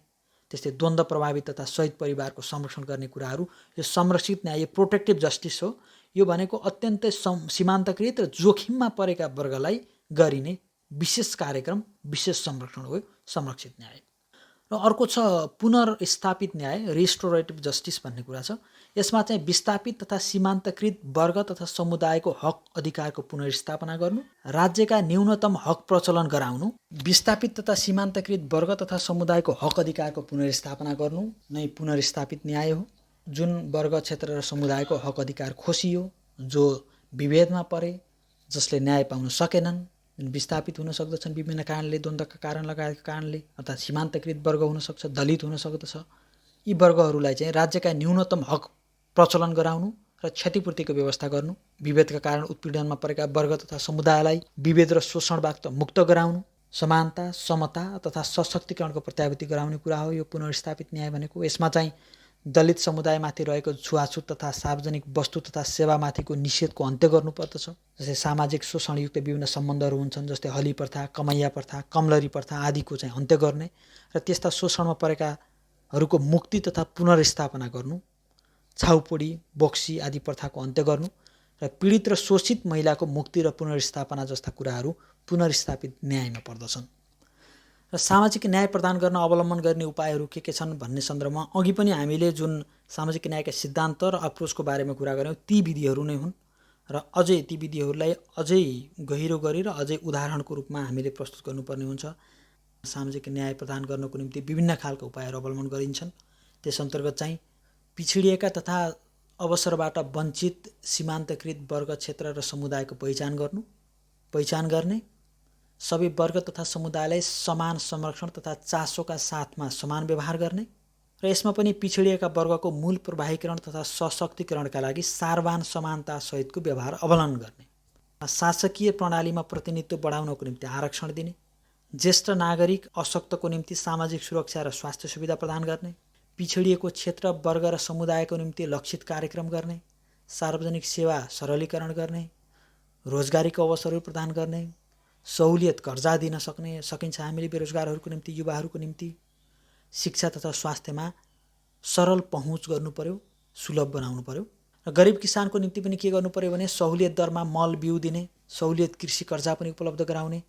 त्यस्तै द्वन्द्व प्रभावित तथा शहीद परिवारको संरक्षण गर्ने कुराहरू यो संरक्षित न्याय, यो प्रोटेक्टिभ जस्टिस हो। यो भनेको अत्यन्तै सीमान्तकृत र जोखिममा परेका वर्गलाई गरिने विशेष कार्यक्रम, विशेष संरक्षण हो संरक्षित न्याय। र अर्को छ पुनर्स्थापित न्याय, रिस्टोरेटिभ जस्टिस भन्ने कुरा छ। यसमा चाहिँ विस्थापित तथा सीमान्तकृत वर्ग तथा समुदायको हक अधिकारको पुनर्स्थापना गर्नु, राज्यका न्यूनतम हक प्रचलन गराउनु, विस्थापित तथा सीमान्तकृत वर्ग तथा समुदायको हक अधिकारको पुनर्स्थापना गर्नु नै पुनर्स्थापित न्याय हो। जुन वर्ग, क्षेत्र र समुदायको हक अधिकार खोसियो, जो विभेदमा परे, जसले न्याय पाउन सकेनन्, विस्थापित हुन सक्दछन् विभिन्न कारणले, द्वन्द्वका कारण लगायतका कारणले, अर्थात् सीमान्तकृत वर्ग हुनसक्छ, दलित हुन सक्दछ। यी वर्गहरूलाई चाहिँ राज्यका न्यूनतम हक प्रचलन गराउनु र क्षतिपूर्तिको व्यवस्था गर्नु, विभेदका कारण उत्पीडनमा परेका वर्ग तथा समुदायलाई विभेद र शोषणबाट मुक्त गराउनु, समानता, समता तथा सशक्तिकरणको प्रत्याभूति गराउने कुरा हो यो पुनर्स्थापित न्याय भनेको। यसमा चाहिँ दलित समुदायमाथि रहेको छुवाछुत तथा सार्वजनिक वस्तु तथा सेवामाथिको निषेधको अन्त्य गर्नुपर्दछ। जस्तै सामाजिक शोषणयुक्त विभिन्न सम्बन्धहरू हुन्छन्, जस्तै हली प्रथा, कमैया प्रथा, कमलरी प्रथा आदिको चाहिँ अन्त्य गर्ने र त्यस्ता शोषणमा परेकाहरूको मुक्ति तथा पुनर्स्थापना गर्नु, छाउपडी, बोक्सी आदि प्रथाको अन्त्य गर्नु र पीडित र शोषित महिलाको मुक्ति र पुनर्स्थापना जस्ता कुराहरू पुनर्स्थापित न्यायमा पर्दछन्। र सामाजिक न्याय प्रदान गर्न अवलम्बन गर्ने उपायहरू के छन् भन्ने सन्दर्भमा अघि पनि हामीले जुन सामाजिक न्यायका सिद्धान्त र अप्रोचको बारेमा कुरा गऱ्यौँ, ती विधिहरू नै हुन् र अझै ती विधिहरूलाई अझै गहिरो गरेर अझै उदाहरणको रूपमा हामीले प्रस्तुत गर्नुपर्ने हुन्छ। सामाजिक न्याय प्रदान गर्नको निम्ति विभिन्न खालका उपायहरू अवलम्बन गरिन्छन्। त्यस अन्तर्गत चाहिँ पिछडिएका तथा अवसरबाट वञ्चित सीमान्तकृत वर्ग, क्षेत्र र समुदायको पहिचान गर्ने, सबै वर्ग तथा समुदायलाई समान संरक्षण तथा चासोका साथमा समान व्यवहार गर्ने र यसमा पनि पिछडिएका वर्गको मूल प्रवाहीकरण तथा सशक्तिकरणका लागि सारवान समानता सहितको व्यवहार अवलम्बन गर्ने, शासकीय प्रणालीमा प्रतिनिधित्व बढाउनको निम्ति आरक्षण दिने, ज्येष्ठ नागरिक अशक्तको निम्ति सामाजिक सुरक्षा र स्वास्थ्य सुविधा प्रदान गर्ने, पिछडिएको क्षेत्र, वर्ग र समुदायको निम्ति लक्षित कार्यक्रम गर्ने, सार्वजनिक सेवा सरलीकरण गर्ने, रोजगारीको अवसरहरू प्रदान गर्ने, सहुलियत कर्जा दिन सकिन्छ हामीले बेरोजगारहरूको निम्ति, युवाहरूको निम्ति, शिक्षा तथा स्वास्थ्यमा सरल पहुँच गर्नु पर्यो, सुलभ बनाउनु पर्यो र गरिब किसानको निम्ति पनि के गर्नु पर्यो भने सहुलियत दरमा मल बिउ दिने, सहुलियत कृषि कर्जा पनि उपलब्ध गराउने,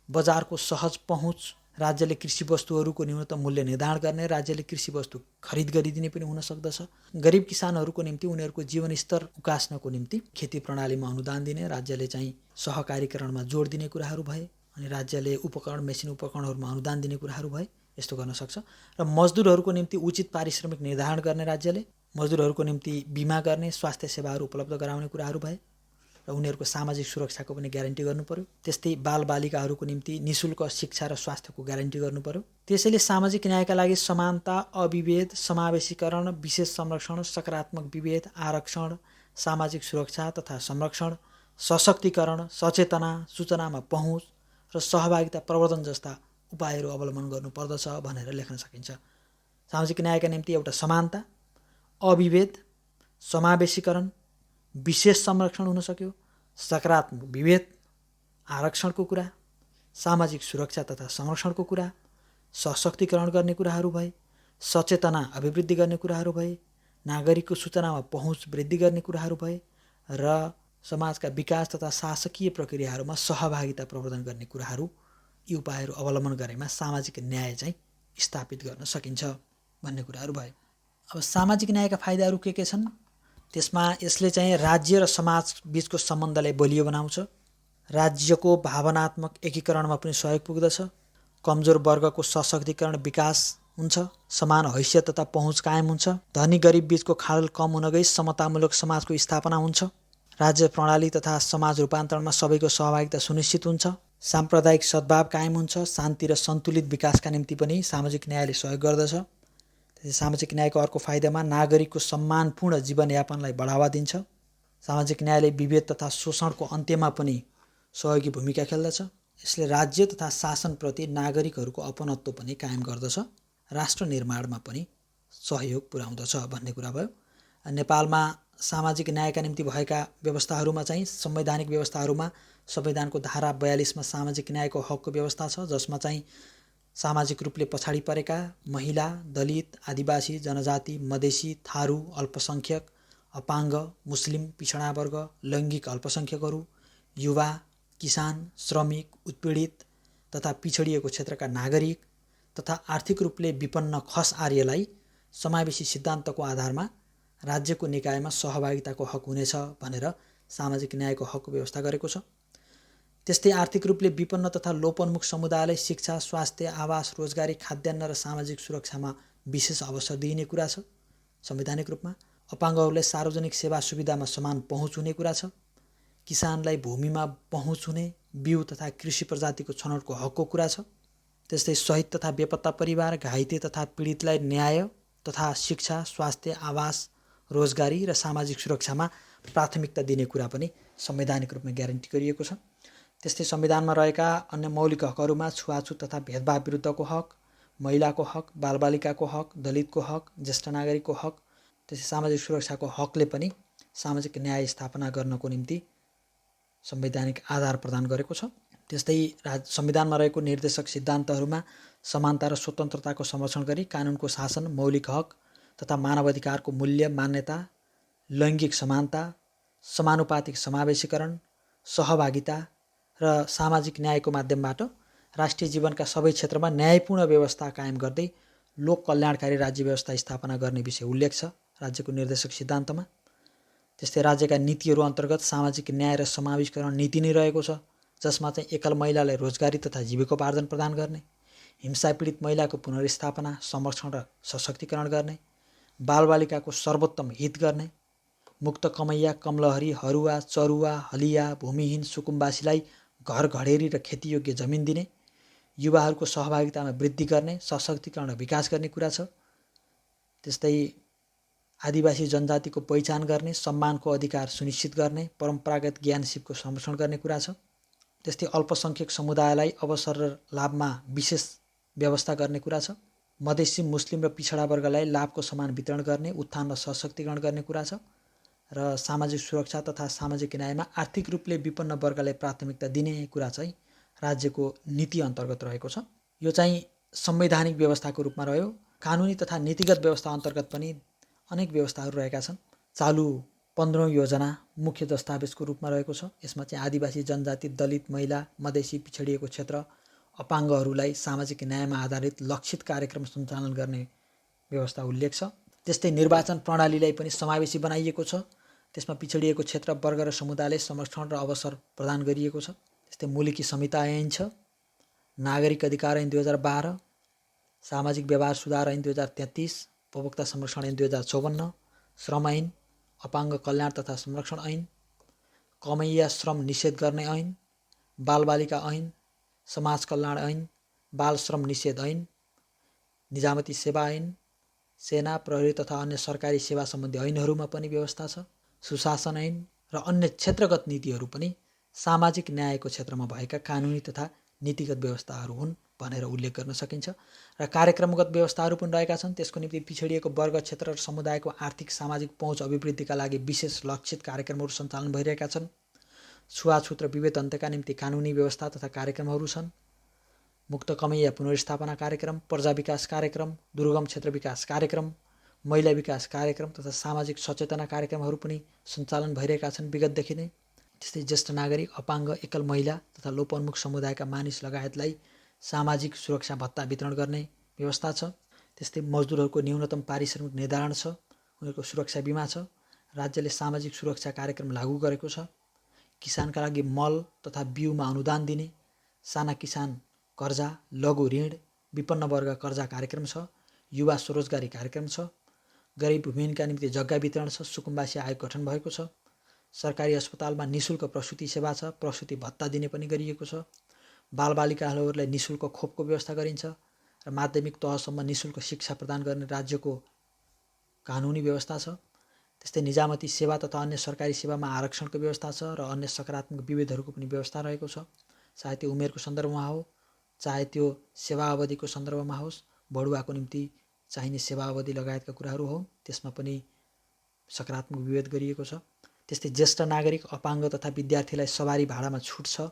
बजारको सहज पहुँच राज्यले कृषि वस्तुहरूको न्यूनतम मूल्य निर्धारण गर्ने, राज्यले कृषि वस्तु खरिद गरिदिने पनि हुन सक्दछ। गरिब किसानहरूको निम्ति उनीहरूको जीवनस्तर उकास्नको निम्ति खेती प्रणालीमा अनुदान दिने, राज्यले चाहिँ सहकारीकरणमा जोड दिने कुराहरू भए, अनि राज्यले उपकरण मेसिन उपकरणहरूमा अनुदान दिने कुराहरू भए यस्तो गर्न सक्छ। र मजदुरहरूको निम्ति उचित पारिश्रमिक निर्धारण गर्ने, राज्यले मजदुरहरूको निम्ति बिमा गर्ने, स्वास्थ्य सेवाहरू उपलब्ध गराउने कुराहरू भए र उनीहरूको सामाजिक सुरक्षाको पनि ग्यारेन्टी गर्नु पर्यो। त्यस्तै बालबालिकाहरूको निम्ति निःशुल्क शिक्षा र स्वास्थ्यको ग्यारेन्टी गर्नु पर्यो। त्यसैले सामाजिक न्यायका लागि समानता, अविभेद, समावेशीकरण, विशेष संरक्षण, सकारात्मक विभेद, आरक्षण, सामाजिक सुरक्षा तथा संरक्षण, सशक्तिकरण, सचेतना, सूचनामा पहुँच र सहभागिता प्रवर्धन जस्ता उपायहरू अवलम्बन गर्नुपर्दछ भनेर लेख्न सकिन्छ। सामाजिक न्यायका निम्ति एउटा समानता, अविभेद, समावेशीकरण, विशेष संरक्षण हुन सक्यो, सकारात्मक विभेद, आरक्षणको कुरा, सामाजिक सुरक्षा तथा संरक्षणको कुरा, सशक्तिकरण गर्ने कुराहरू भए, सचेतना अभिवृद्धि गर्ने कुराहरू भए, नागरिकको सूचनामा पहुँच वृद्धि गर्ने कुराहरू भए र समाजका विकास तथा शासकीय प्रक्रियाहरूमा सहभागिता प्रवर्धन गर्ने कुराहरू, यी उपायहरू अवलम्बन गरेमा सामाजिक न्याय चाहिँ स्थापित गर्न सकिन्छ भन्ने कुराहरू भए। अब सामाजिक न्यायका फाइदाहरू के छन्? त्यसमा यसले चाहिँ राज्य र समाज बीचको सम्बन्धलाई बलियो बनाउँछ, राज्यको भावनात्मक एकीकरणमा पनि सहयोग पुग्दछ, कमजोर वर्गको सशक्तिकरण विकास हुन्छ, समान हैसियत तथा पहुँच कायम हुन्छ, धनी गरिब बीचको खाडल कम हुन गई समतामूलक समाजको स्थापना हुन्छ, राज्य प्रणाली तथा समाज रूपान्तरणमा सबैको सहभागिता सुनिश्चित हुन्छ, साम्प्रदायिक सद्भाव कायम हुन्छ, शान्ति र सन्तुलित विकासका निम्ति पनि सामाजिक न्यायले सहयोग गर्दछ। सामाजिक न्यायको अर्को फाइदामा नागरिकको सम्मानपूर्ण जीवनयापनलाई बढावा दिन्छ। सामाजिक न्यायले विभेद तथा शोषणको अन्त्यमा पनि सहयोगी भूमिका खेल्दछ। यसले राज्य तथा शासनप्रति नागरिकहरूको अपनत्व पनि कायम गर्दछ, राष्ट्र निर्माणमा पनि सहयोग पुर्याउँदछ भन्ने कुरा भयो। नेपालमा सामाजिक न्यायका निम्ति भएका व्यवस्थाहरूमा चाहिँ संवैधानिक व्यवस्थाहरूमा संविधानको धारा 42 मा सामाजिक न्यायको हकको व्यवस्था छ, जसमा चाहिँ सामाजिक रूपले पछाडि परेका महिला, दलित, आदिवासी, जनजाति, मधेसी, थारू, अल्पसंख्यक, अपाङ्ग, मुस्लिम, पिछडा वर्ग, लैङ्गिक अल्पसंख्यकहरू, युवा, किसान, श्रमिक, उत्पीडित तथा पिछडिएको क्षेत्रका नागरिक तथा आर्थिक रूपले विपन्न खस आर्यलाई समावेशी सिद्धान्तको आधारमा राज्यको निकायमा सहभागिताको हक हुनेछ भनेर सामाजिक न्यायको हकको व्यवस्था गरेको छ। त्यस्तै आर्थिक रूपले विपन्न तथा लोपोन्मुख समुदायलाई शिक्षा, स्वास्थ्य, आवास, रोजगारी, खाद्यान्न र सामाजिक सुरक्षामा विशेष अवसर दिइने कुरा छ संवैधानिक रूपमा। अपाङ्गहरूलाई सार्वजनिक सेवा सुविधामा समान पहुँच हुने कुरा छ। किसानलाई भूमिमा पहुँच हुने, बिउ तथा कृषि प्रजातिको छनौटको हकको कुरा छ। त्यस्तै शहीद तथा बेपत्ता परिवार, घाइते तथा पीडितलाई न्याय तथा शिक्षा, स्वास्थ्य, आवास, रोजगारी र सामाजिक सुरक्षामा प्राथमिकता दिने कुरा पनि संवैधानिक रूपमा ग्यारेन्टी गरिएको छ। त्यस्तै संविधानमा रहेका अन्य मौलिक हकहरूमा छुवाछुत तथा भेदभाव विरुद्धको हक, महिलाको हक, बालबालिकाको हक, दलितको हक, ज्येष्ठ नागरिकको हक, त्यस्तै सामाजिक सुरक्षाको हकले पनि सामाजिक न्याय स्थापना गर्नको निम्ति संवैधानिक आधार प्रदान गरेको छ। त्यस्तै संविधानमा रहेको निर्देशक सिद्धान्तहरूमा समानता र स्वतन्त्रताको संरक्षण गरी कानुनको शासन, मौलिक हक तथा मानवाधिकारको मूल्य मान्यता, लैङ्गिक समानता, समानुपातिक समावेशीकरण, सहभागिता र सामाजिक न्यायको माध्यमबाट राष्ट्रिय जीवनका सबै क्षेत्रमा न्यायपूर्ण व्यवस्था कायम गर्दै लोक कल्याणकारी राज्य व्यवस्था स्थापना गर्ने विषय उल्लेख छ राज्यको निर्देशक सिद्धान्तमा। त्यस्तै राज्यका नीतिहरू अन्तर्गत सामाजिक न्याय र समावेशीकरण नीति नै रहेको छ, जसमा चाहिँ एकल महिलालाई रोजगारी तथा जीविकोपार्जन प्रदान गर्ने, हिंसा पीडित महिलाको पुनर्स्थापना, संरक्षण र सशक्तिकरण गर्ने, बालबालिकाको सर्वोत्तम हित गर्ने, मुक्त कमैया, कमलहरी, हरुवा, चरुवा, हलिया, भूमिहीन सुकुम्बासीलाई घर घडेरी र खेतीयोग्य जमिन दिने, युवाहरूको सहभागितामा वृद्धि गर्ने, सशक्तिकरण र विकास गर्ने कुरा छ। त्यस्तै आदिवासी जनजातिको पहिचान गर्ने, सम्मानको अधिकार सुनिश्चित गर्ने, परम्परागत ज्ञान सिपको संरक्षण गर्ने कुरा छ। त्यस्तै अल्पसंख्यक समुदायलाई अवसर र लाभमा विशेष व्यवस्था गर्ने कुरा छ। मधेसी, मुस्लिम र पिछडा वर्गलाई लाभको समान वितरण गर्ने, उत्थान र सशक्तिकरण गर्ने कुरा छ। र सामाजिक सुरक्षा तथा सामाजिक न्यायमा आर्थिक रूपले विपन्न वर्गलाई प्राथमिकता दिने कुरा चाहिँ राज्यको नीति अन्तर्गत रहेको छ। यो चाहिँ संवैधानिक व्यवस्थाको रूपमा रह्यो। कानुनी तथा नीतिगत व्यवस्था अन्तर्गत पनि अनेक व्यवस्थाहरू रहेका छन्। चालु 15औं योजना मुख्य दस्तावेजको रूपमा रहेको छ। यसमा चाहिँ आदिवासी जनजाति, दलित, महिला, मधेसी, पिछडिएको क्षेत्र, अपाङ्गहरूलाई सामाजिक न्यायमा आधारित लक्षित कार्यक्रम सञ्चालन गर्ने व्यवस्था उल्लेख छ। त्यस्तै निर्वाचन प्रणालीलाई पनि समावेशी बनाइएको छ। त्यसमा पिछडिएको क्षेत्र, वर्ग र समुदायले संरक्षण र अवसर प्रदान गरिएको छ। त्यस्तै मुलुकी संहिता ऐन छ, नागरिक अधिकार ऐन 2012, सामाजिक व्यवहार सुधार ऐन 2033, उपभोक्ता संरक्षण ऐन 2054, श्रम ऐन, अपाङ्ग कल्याण तथा संरक्षण ऐन, कमैया श्रम निषेध गर्ने ऐन, बालबालिका ऐन, समाज कल्याण ऐन, बाल श्रम निषेध ऐन, निजामती सेवा ऐन, सेना, प्रहरी तथा अन्य सरकारी सेवा सम्बन्धी ऐनहरूमा पनि व्यवस्था छ। सुशासन ऐन र अन्य क्षेत्रगत नीतिहरू पनि सामाजिक न्यायको क्षेत्रमा भएका कानुनी तथा नीतिगत व्यवस्थाहरू हुन् भनेर उल्लेख गर्न सकिन्छ। र कार्यक्रमगत व्यवस्थाहरू पनि रहेका छन्। त्यसको निम्ति पिछडिएको वर्ग, क्षेत्र र समुदायको आर्थिक सामाजिक पहुँच अभिवृद्धिका लागि विशेष लक्षित कार्यक्रमहरू सञ्चालन भइरहेका छन्। छुवाछुत र विभेद अन्त्यका निम्ति कानुनी व्यवस्था तथा कार्यक्रमहरू छन्। मुक्त कमैया पुनर्स्थापना कार्यक्रम, प्रजा विकास कार्यक्रम, दुर्गम क्षेत्र विकास कार्यक्रम, महिला विकास कार्यक्रम तथा सामाजिक सचेतना कार्यक्रमहरू पनि सञ्चालन भइरहेका छन् विगतदेखि नै। त्यस्तै ज्येष्ठ नागरिक, अपाङ्ग, एकल महिला तथा लोपोन्मुख समुदायका मानिस लगायतलाई सामाजिक सुरक्षा भत्ता वितरण गर्ने व्यवस्था छ। त्यस्तै मजदुरहरूको न्यूनतम पारिश्रमिक निर्धारण छ, उनीहरूको सुरक्षा बिमा छ। राज्यले सामाजिक सुरक्षा कार्यक्रम लागू गरेको छ। किसानका लागि मल तथा बिउमा अनुदान दिने, साना किसान कर्जा, लघु ऋण, विपन्न वर्ग कर्जा कार्यक्रम छ। युवा स्वरोजगारी कार्यक्रम छ। गरिब भूमिहीनका निम्ति जग्गा वितरण छ। सुकुम्बासी आयोग गठन भएको छ। सरकारी अस्पतालमा निःशुल्क प्रसुति सेवा छ। प्रसुति भत्ता दिने पनि गरिएको छ। बालबालिकाहरूलाई निःशुल्क खोपको व्यवस्था गरिन्छ र माध्यमिक तहसम्म निःशुल्क शिक्षा प्रदान गर्ने राज्यको कानुनी व्यवस्था छ। त्यस्तै निजामती सेवा तथा अन्य सरकारी सेवामा आरक्षणको व्यवस्था छ र अन्य सकारात्मक विभेदहरूको पनि व्यवस्था रहेको छ। चाहे त्यो उमेरको सन्दर्भमा हो, चाहे त्यो सेवा अवधिको सन्दर्भमा होस्, बढुवाको निम्ति चाहिने सेवा अवधि लगायतका कुराहरू हो, त्यसमा पनि सकारात्मक विभेद गरिएको छ। त्यस्तै ज्येष्ठ नागरिक, अपाङ्ग तथा विद्यार्थीलाई सवारी भाडामा छुट छ।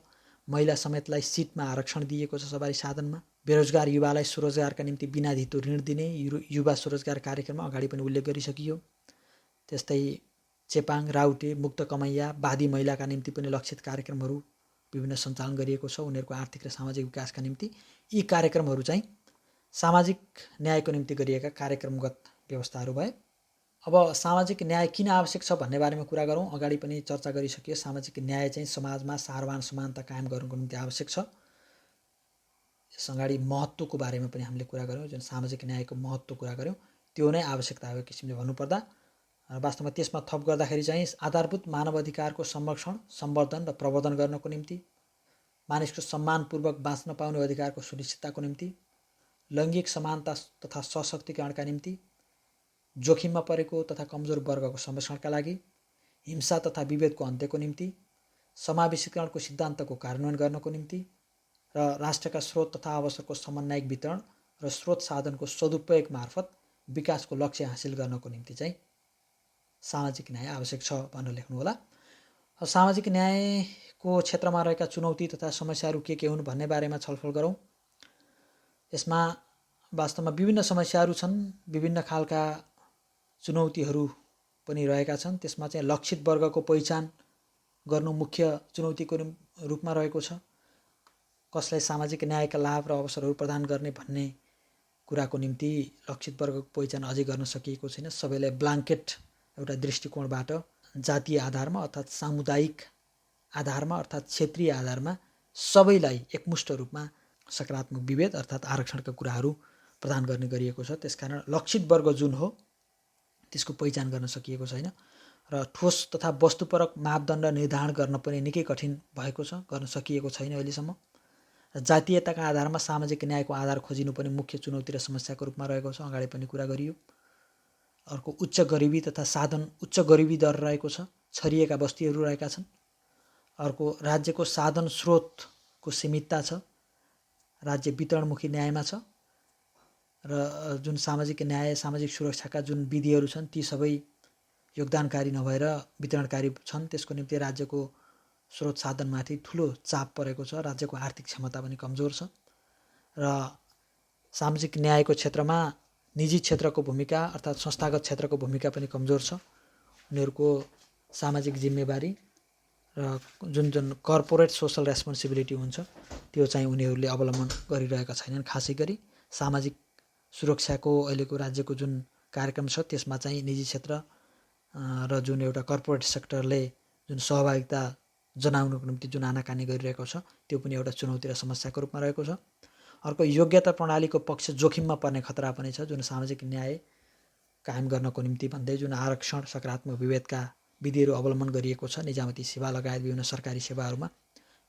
महिला समेतलाई सिटमा आरक्षण दिएको छ सवारी साधनमा। बेरोजगार युवालाई स्वरोजगारका निम्ति बिना धितो ऋण दिने युवा स्वरोजगार कार्यक्रममा अगाडि पनि उल्लेख गरिसकियो। त्यस्तै चेपाङ, राउटे, मुक्त कमैया, बादी महिलाका निम्ति पनि लक्षित कार्यक्रमहरू विभिन्न सञ्चालन गरिएको छ उनीहरूको आर्थिक र सामाजिक विकासका निम्ति। यी कार्यक्रमहरू चाहिँ सामाजिक न्यायको निम्ति गरिएका कार्यक्रमगत व्यवस्थाहरू भए। अब सामाजिक न्याय किन आवश्यक छ भन्ने बारेमा कुरा गरौँ। अगाडि पनि चर्चा गरिसकियो। सामाजिक न्याय चाहिँ समाजमा सारवान समानता कायम गर्नको निम्ति आवश्यक छ। यस अगाडि महत्त्वको बारेमा पनि हामीले कुरा गऱ्यौँ। जुन सामाजिक न्यायको महत्त्व कुरा गऱ्यौँ त्यो नै आवश्यकता हो किसिमले भन्नुपर्दा। वास्तवमा त्यसमा थप गर्दाखेरि चाहिँ आधारभूत मानव अधिकारको संरक्षण, सम्वर्धन र प्रवर्धन गर्नको निम्ति, मानिसको सम्मानपूर्वक बाँच्न पाउने अधिकारको सुनिश्चितताको निम्ति, लैङ्गिक समानता तथा सशक्तिकरणका निम्ति, जोखिममा परेको तथा कमजोर वर्गको संरक्षणका लागि, हिंसा तथा विभेदको अन्त्यको निम्ति, समावेशीकरणको सिद्धान्तको कार्यान्वयन गर्नको निम्ति र राष्ट्रका स्रोत तथा अवसरको समन्वयिक वितरण र स्रोत साधनको सदुपयोग मार्फत विकासको लक्ष्य हासिल गर्नको निम्ति चाहिँ सामाजिक न्याय आवश्यक छ भनेर लेख्नुहोला। सामाजिक न्यायको क्षेत्रमा रहेका चुनौती तथा समस्याहरू के हुन् भन्ने बारेमा छलफल गरौँ। यसमा वास्तवमा विभिन्न समस्याहरू छन्, विभिन्न खालका चुनौतीहरू पनि रहेका छन्। त्यसमा चाहिँ लक्षित वर्गको पहिचान गर्नु मुख्य चुनौतीको रूपमा रहेको छ। कसलाई सामाजिक न्यायका लाभ र अवसरहरू प्रदान गर्ने भन्ने कुराको निम्ति लक्षित वर्गको पहिचान अझै गर्न सकिएको छैन। सबैलाई ब्ल्याङ्केट एउटा दृष्टिकोणबाट जातीय आधारमा अर्थात् सामुदायिक आधारमा अर्थात् क्षेत्रीय आधारमा सबैलाई एकमुष्ट रूपमा सकारात्मक विभेद अर्थात् आरक्षणका कुराहरू प्रदान गर्ने गरिएको छ। त्यसकारण लक्षित वर्ग जुन हो त्यसको पहिचान गर्न सकिएको छैन र ठोस तथा वस्तुपरक मापदण्ड निर्धारण गर्न पनि निकै कठिन भएको छ, गर्न सकिएको छैन अहिलेसम्म। र जातीयताका आधारमा सामाजिक न्यायको आधार खोजिनु पनि मुख्य चुनौती र समस्याको रूपमा रहेको छ, अगाडि पनि कुरा गरियो। अर्को उच्च गरिबी तथा उच्च गरिबी दर रहेको छ, छरिएका बस्तीहरू रहेका छन्। अर्को राज्यको साधन स्रोतको सीमितता छ, राज्य वितरणमुखी न्यायमा छ र जुन सामाजिक न्याय, सामाजिक सुरक्षाका जुन विधिहरू छन् ती सबै योगदानकारी नभएर वितरणकारी छन्। त्यसको निम्ति राज्यको स्रोत साधनमाथि ठुलो चाप परेको छ। राज्यको आर्थिक क्षमता पनि कमजोर छ र सामाजिक न्यायको क्षेत्रमा निजी क्षेत्रको भूमिका अर्थात् संस्थागत क्षेत्रको भूमिका पनि कमजोर छ। उनीहरूको सामाजिक जिम्मेवारी र र जुन कर्पोरेट सोसल रेस्पोन्सिबिलिटी हुन्छ त्यो चाहिँ उनीहरूले अवलम्बन गरिरहेका छैनन्। खासै गरी सामाजिक सुरक्षाको अहिलेको राज्यको जुन कार्यक्रम छ त्यसमा चाहिँ निजी क्षेत्र र जुन एउटा कर्पोरेट सेक्टरले जुन सहभागिता जनाउनको निम्ति जुन आनाकानी गरिरहेको छ त्यो पनि एउटा चुनौती र समस्याको रूपमा रहेको छ। अर्को योग्यता प्रणालीको पक्ष जोखिममा पर्ने खतरा पनि छ। जुन सामाजिक न्याय कायम गर्नको निम्ति भन्दै जुन आरक्षण सकारात्मक विभेदका विधिहरू अवलम्बन गरिएको छ निजामती सेवा लगायत विभिन्न सरकारी सेवाहरूमा,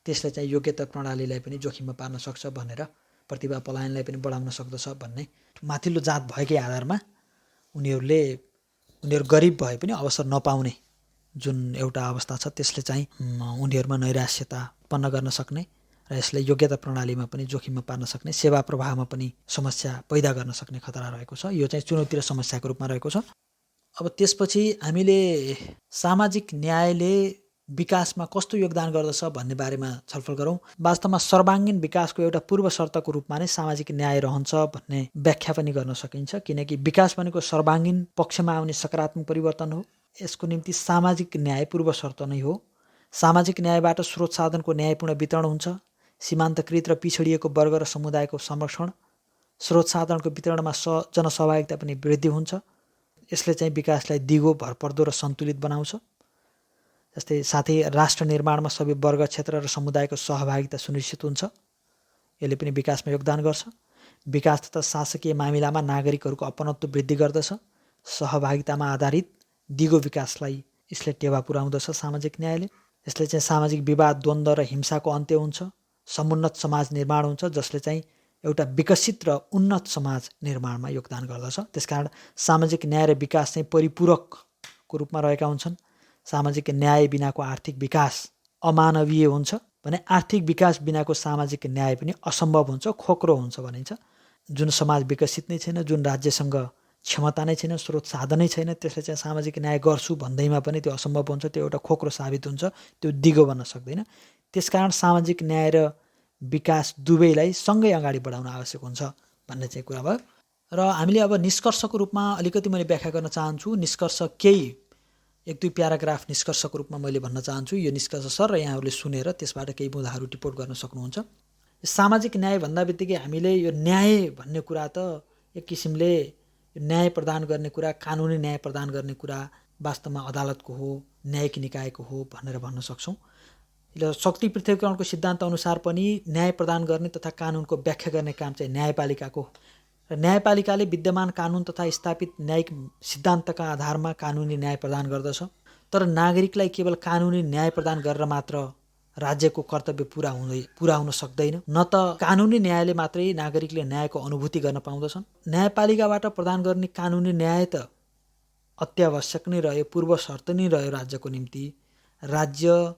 त्यसले चाहिँ योग्यता प्रणालीलाई पनि जोखिममा पार्न सक्छ भनेर, प्रतिभा पलायनलाई पनि बढाउन सक्दछ भन्ने माथिल्लो जात भएकै आधारमा उनीहरू गरिब भए पनि अवसर नपाउने जुन एउटा अवस्था छ त्यसले चाहिँ उनीहरूमा नैराश्यता उत्पन्न गर्न सक्ने र यसले योग्यता प्रणालीमा पनि जोखिममा पार्न सक्ने, सेवा प्रवाहमा पनि समस्या पैदा गर्न सक्ने खतरा रहेको छ। यो चाहिँ चुनौती र समस्याको रूपमा रहेको छ। अब त्यसपछि हामीले सामाजिक न्यायले विकासमा कस्तो योगदान गर्दछ भन्ने बारेमा छलफल गरौँ। वास्तवमा सर्वाङ्गीन विकासको एउटा पूर्व शर्तको रूपमा नै सामाजिक न्याय रहन्छ भन्ने व्याख्या पनि गर्न सकिन्छ, किनकि विकास भनेको सर्वाङ्गीन पक्षमा आउने सकारात्मक परिवर्तन हो। यसको निम्ति सामाजिक न्याय पूर्व शर्त नै हो। सामाजिक न्यायबाट स्रोत साधनको न्यायपूर्ण वितरण हुन्छ, सीमान्तकृत र पिछडिएको वर्ग र समुदायको संरक्षण, स्रोत साधनको वितरणमा जनसहभागिता पनि वृद्धि हुन्छ। यसले चाहिँ विकासलाई दिगो, भरपर्दो र सन्तुलित बनाउँछ। जस्तै साथै राष्ट्र निर्माणमा सबै वर्ग, क्षेत्र र समुदायको सहभागिता सुनिश्चित हुन्छ। यसले पनि विकासमा योगदान गर्छ। विकास तथा शासकीय मामिलामा नागरिकहरूको अपनत्व वृद्धि गर्दछ। सहभागितामा आधारित दिगो विकासलाई यसले टेवा पुर्याउँदछ सामाजिक न्यायले। यसले चाहिँ सामाजिक विवाद, द्वन्द्व र हिंसाको अन्त्य हुन्छ। समुन्नत समाज निर्माण हुन्छ जसले चाहिँ एउटा विकसित र उन्नत समाज निर्माणमा योगदान गर्दछ। त्यसकारण सामाजिक न्याय र विकास चाहिँ परिपूरकको रूपमा रहेका हुन्छन्। सामाजिक न्याय बिनाको आर्थिक विकास अमानवीय हुन्छ भने आर्थिक विकास बिनाको सामाजिक न्याय पनि असम्भव हुन्छ, खोक्रो हुन्छ भनिन्छ। जुन समाज विकसित नै छैन, जुन राज्यसँग क्षमता नै छैन, स्रोत साधनै छैन, त्यसले चाहिँ सामाजिक न्याय गर्छु भन्दैमा पनि त्यो असम्भव हुन्छ, त्यो एउटा खोक्रो साबित हुन्छ, त्यो दिगो बन्न सक्दैन। त्यसकारण सामाजिक न्याय र विकास दुवैलाई सँगै अगाडि बढाउन आवश्यक हुन्छ भन्ने चाहिँ कुरा भयो। र हामीले अब निष्कर्षको रूपमा अलिकति मैले व्याख्या गर्न चाहन्छु। निष्कर्ष केही 1-2 प्याराग्राफ निष्कर्षको रूपमा मैले भन्न चाहन्छु। यो निष्कर्ष सर र यहाँहरूले सुनेर त्यसबाट केही बुँदाहरू टिप्पण गर्न सक्नुहुन्छ। सामाजिक न्याय भन्दा बित्तिकै हामीले यो न्याय भन्ने कुरा त एक किसिमले न्याय प्रदान गर्ने कुरा, कानुनी न्याय प्रदान गर्ने कुरा वास्तवमा अदालतको हो, न्यायिक निकायको हो भनेर भन्न सक्छौँ। शक्ति पृथकीकरणको सिद्धान्त अनुसार पनि न्याय प्रदान गर्ने तथा कानुनको व्याख्या गर्ने काम चाहिँ न्यायपालिकाको, र न्यायपालिकाले विद्यमान कानुन तथा स्थापित न्यायिक सिद्धान्तका आधारमा कानुनी न्याय प्रदान गर्दछ। तर नागरिकलाई केवल कानुनी न्याय प्रदान गरेर मात्र राज्यको कर्तव्य पुरा हुन सक्दैन। न त कानुनी न्यायले मात्रै नागरिकले न्यायको अनुभूति गर्न पाउँदछन्। न्यायपालिकाबाट प्रदान गर्ने कानुनी न्याय त अत्यावश्यक नै रह्यो, पूर्व शर्त नै रह्यो राज्यको निम्ति। राज्य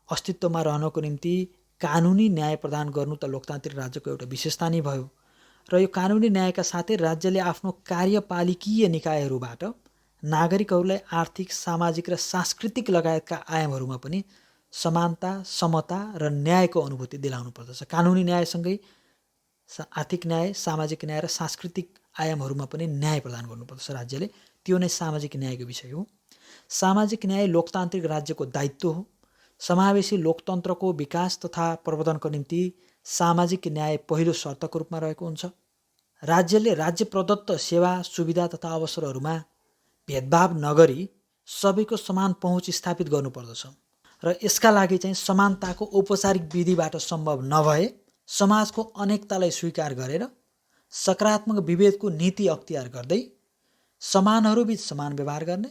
अस्तित्वमा रहनको निम्ति कानुनी न्याय प्रदान गर्नु त लोकतान्त्रिक राज्यको एउटा विशेषता नै भयो। र यो कानुनी न्यायका साथै राज्यले आफ्नो कार्यपालिकीय निकायहरूबाट नागरिकहरूलाई आर्थिक, सामाजिक र सांस्कृतिक लगायतका आयामहरूमा पनि समानता, समता र न्यायको अनुभूति दिलाउनु पर्दछ। कानुनी न्यायसँगै आर्थिक न्याय, सामाजिक न्याय र सांस्कृतिक आयामहरूमा पनि न्याय प्रदान गर्नुपर्दछ राज्यले। त्यो नै सामाजिक न्यायको विषय हो। सामाजिक न्याय लोकतान्त्रिक राज्यको दायित्व हो। समावेशी लोकतन्त्रको विकास तथा प्रवर्धनको निम्ति सामाजिक न्याय पहिलो शर्तको रूपमा रहेको हुन्छ। राज्यले राज्य प्रदत्त सेवा, सुविधा तथा अवसरहरूमा भेदभाव नगरी सबैको समान पहुँच स्थापित गर्नुपर्दछ। र यसका लागि चाहिँ समानताको औपचारिक विधिबाट सम्भव नभए समाजको अनेकतालाई स्वीकार गरेर सकारात्मक विभेदको नीति अख्तियार गर्दै समानहरूबीच समान व्यवहार गर्ने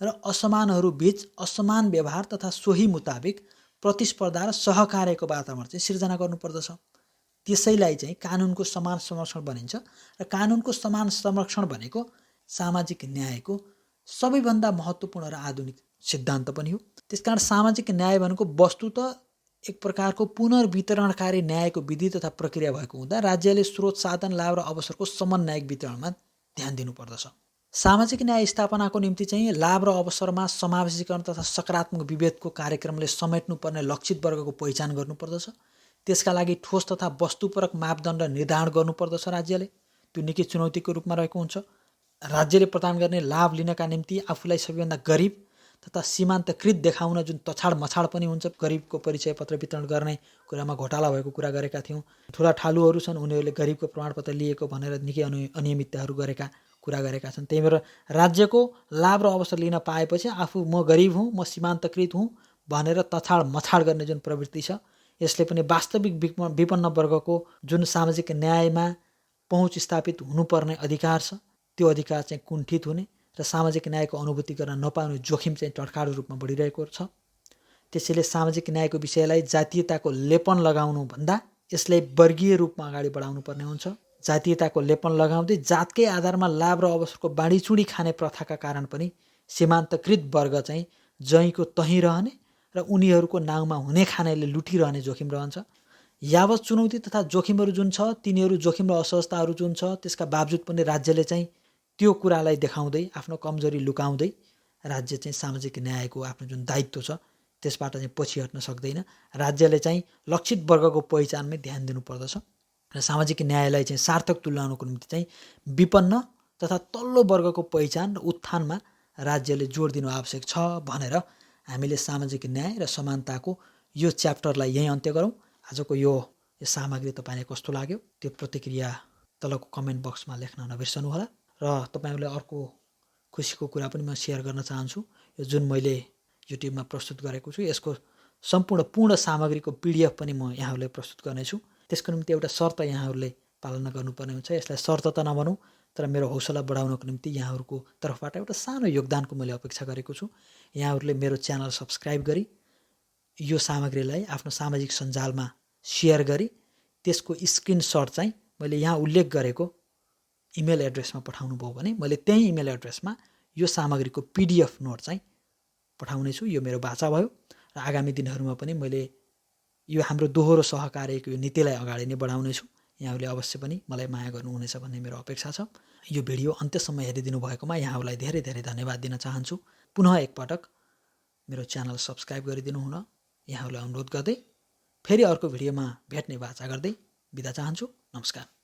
र असमानहरूबीच असमान व्यवहार तथा सोही मुताबिक प्रतिस्पर्धा र सहकार्यको वातावरण चाहिँ सिर्जना गर्नुपर्दछ। त्यसैलाई चाहिँ कानुनको समान संरक्षण भनिन्छ। र कानुनको समान संरक्षण भनेको सामाजिक न्यायको सबैभन्दा महत्त्वपूर्ण र आधुनिक सिद्धान्त पनि हो। त्यसकारण सामाजिक न्याय भनेको वस्तुत एक प्रकारको पुनर्वितरणकारी न्यायको विधि तथा प्रक्रिया भएको हुँदा राज्यले स्रोत, साधन, लाभ र अवसरको समन्वयिक वितरणमा ध्यान दिनुपर्दछ। सामाजिक न्याय स्थापनाको निम्ति चाहिँ लाभ र अवसरमा समावेशीकरण तथा सकारात्मक विभेदको कार्यक्रमले समेट्नुपर्ने लक्षित वर्गको पहिचान गर्नुपर्दछ। त्यसका लागि ठोस तथा वस्तुपरक मापदण्ड निर्धारण गर्नुपर्दछ राज्यले। त्यो निकै चुनौतीको रूपमा रहेको हुन्छ। राज्यले प्रदान गर्ने लाभ लिनका निम्ति आफूलाई सबैभन्दा गरिब तथा सीमान्तकृत देखाउन जुन तछाड मछाड पनि हुन्छ, गरिबको परिचय पत्र वितरण गर्ने कुरामा घोटाला भएको कुरा गरेका थियौँ। ठुला ठालुहरू छन्, उनीहरूले गरिबको प्रमाणपत्र लिएको भनेर निकै अनियमितताहरू गरेका कुरा गरेका छन्। त्यही भएर राज्यको लाभ र अवसर लिन पाएपछि आफू म गरिब हुँ, म सीमान्तकृत हुँ भनेर तछाड मछाड गर्ने जुन प्रवृत्ति छ, यसले पनि वास्तविक विपन्न वर्गको जुन सामाजिक न्यायमा पहुँच स्थापित हुनुपर्ने अधिकार छ, त्यो अधिकार चाहिँ कुण्ठित हुने र सामाजिक न्यायको अनुभूति गर्न नपाउने जोखिम चाहिँ टड्काडो रूपमा बढिरहेको छ। त्यसैले सामाजिक न्यायको विषयलाई जातीयताको लेपन लगाउनुभन्दा यसलाई वर्गीय रूपमा अगाडि बढाउनु पर्ने हुन्छ। जातीयताको लेपन लगाउँदै जातकै आधारमा लाभ र अवसरको बाँडीचुँडी खाने प्रथाका कारण पनि सीमान्तकृत वर्ग चाहिँ जहीँको तहीँ रहने र उनीहरूको नाउँमा हुने खानेले लुटिरहने जोखिम रहन्छ। यावत चुनौती तथा जोखिमहरू जुन छ, तिनीहरू जोखिम र असहजताहरू जुन छ, त्यसका बावजुद पनि राज्यले चाहिँ त्यो कुरालाई देखाउँदै आफ्नो कमजोरी लुकाउँदै राज्य चाहिँ सामाजिक न्यायको आफ्नो जुन दायित्व छ त्यसबाट चाहिँ पछि हट्न सक्दैन। राज्यले चाहिँ लक्षित वर्गको पहिचानमै ध्यान दिनुपर्दछ र सामाजिक न्यायलाई चाहिँ सार्थक तुल्याउनको निम्ति चाहिँ विपन्न तथा तल्लो वर्गको पहिचान र उत्थानमा राज्यले जोड दिनु आवश्यक छ भनेर हामीले सामाजिक न्याय र समानताको यो च्याप्टरलाई यहीँ अन्त्य गरौँ। आजको यो सामग्री तपाईँलाई कस्तो लाग्यो त्यो प्रतिक्रिया तलको कमेन्ट बक्समा लेख्न नबिर्सनुहोला। र तपाईँहरूले अर्को खुसीको कुरा पनि म सेयर गर्न चाहन्छु। यो जुन मैले युट्युबमा प्रस्तुत गरेको छु, यसको पूर्ण सामग्रीको PDF पनि म यहाँहरूलाई प्रस्तुत गर्नेछु। त्यसको निम्ति एउटा शर्त यहाँहरूले पालना गर्नुपर्ने हुन्छ। यसलाई शर्त त नभनौँ, तर मेरो हौसला बढाउनको निम्ति यहाँहरूको तर्फबाट एउटा सानो योगदानको मैले अपेक्षा गरेको छु। यहाँहरूले मेरो च्यानल सब्सक्राइब गरी यो सामग्रीलाई आफ्नो सामाजिक सञ्जालमा सेयर गरी त्यसको स्क्रिनसट चाहिँ मैले यहाँ उल्लेख गरेको इमेल एड्रेसमा पठाउनु भयो भने मैले त्यही इमेल एड्रेसमा यो सामग्रीको PDF नोट चाहिँ पठाउनेछु। यो मेरो बाचा भयो र आगामी दिनहरूमा पनि मैले यो हाम्रो दोहोरो सहकार्यको यो नीतिलाई अगाडि नै बढाउनेछु। यहाँहरूले अवश्य पनि मलाई माया गर्नुहुनेछ भन्ने मेरो अपेक्षा छ। यो भिडियो अन्त्यसम्म हेरिदिनु भएकोमा यहाँहरूलाई धेरै धेरै धन्यवाद दिन चाहन्छु। पुनः एकपटक मेरो च्यानल सब्सक्राइब गरिदिनु हुन यहाँहरूलाई अनुरोध गर्दै फेरि अर्को भिडियोमा भेट्ने बाचा गर्दै बिदा चाहन्छु। नमस्कार।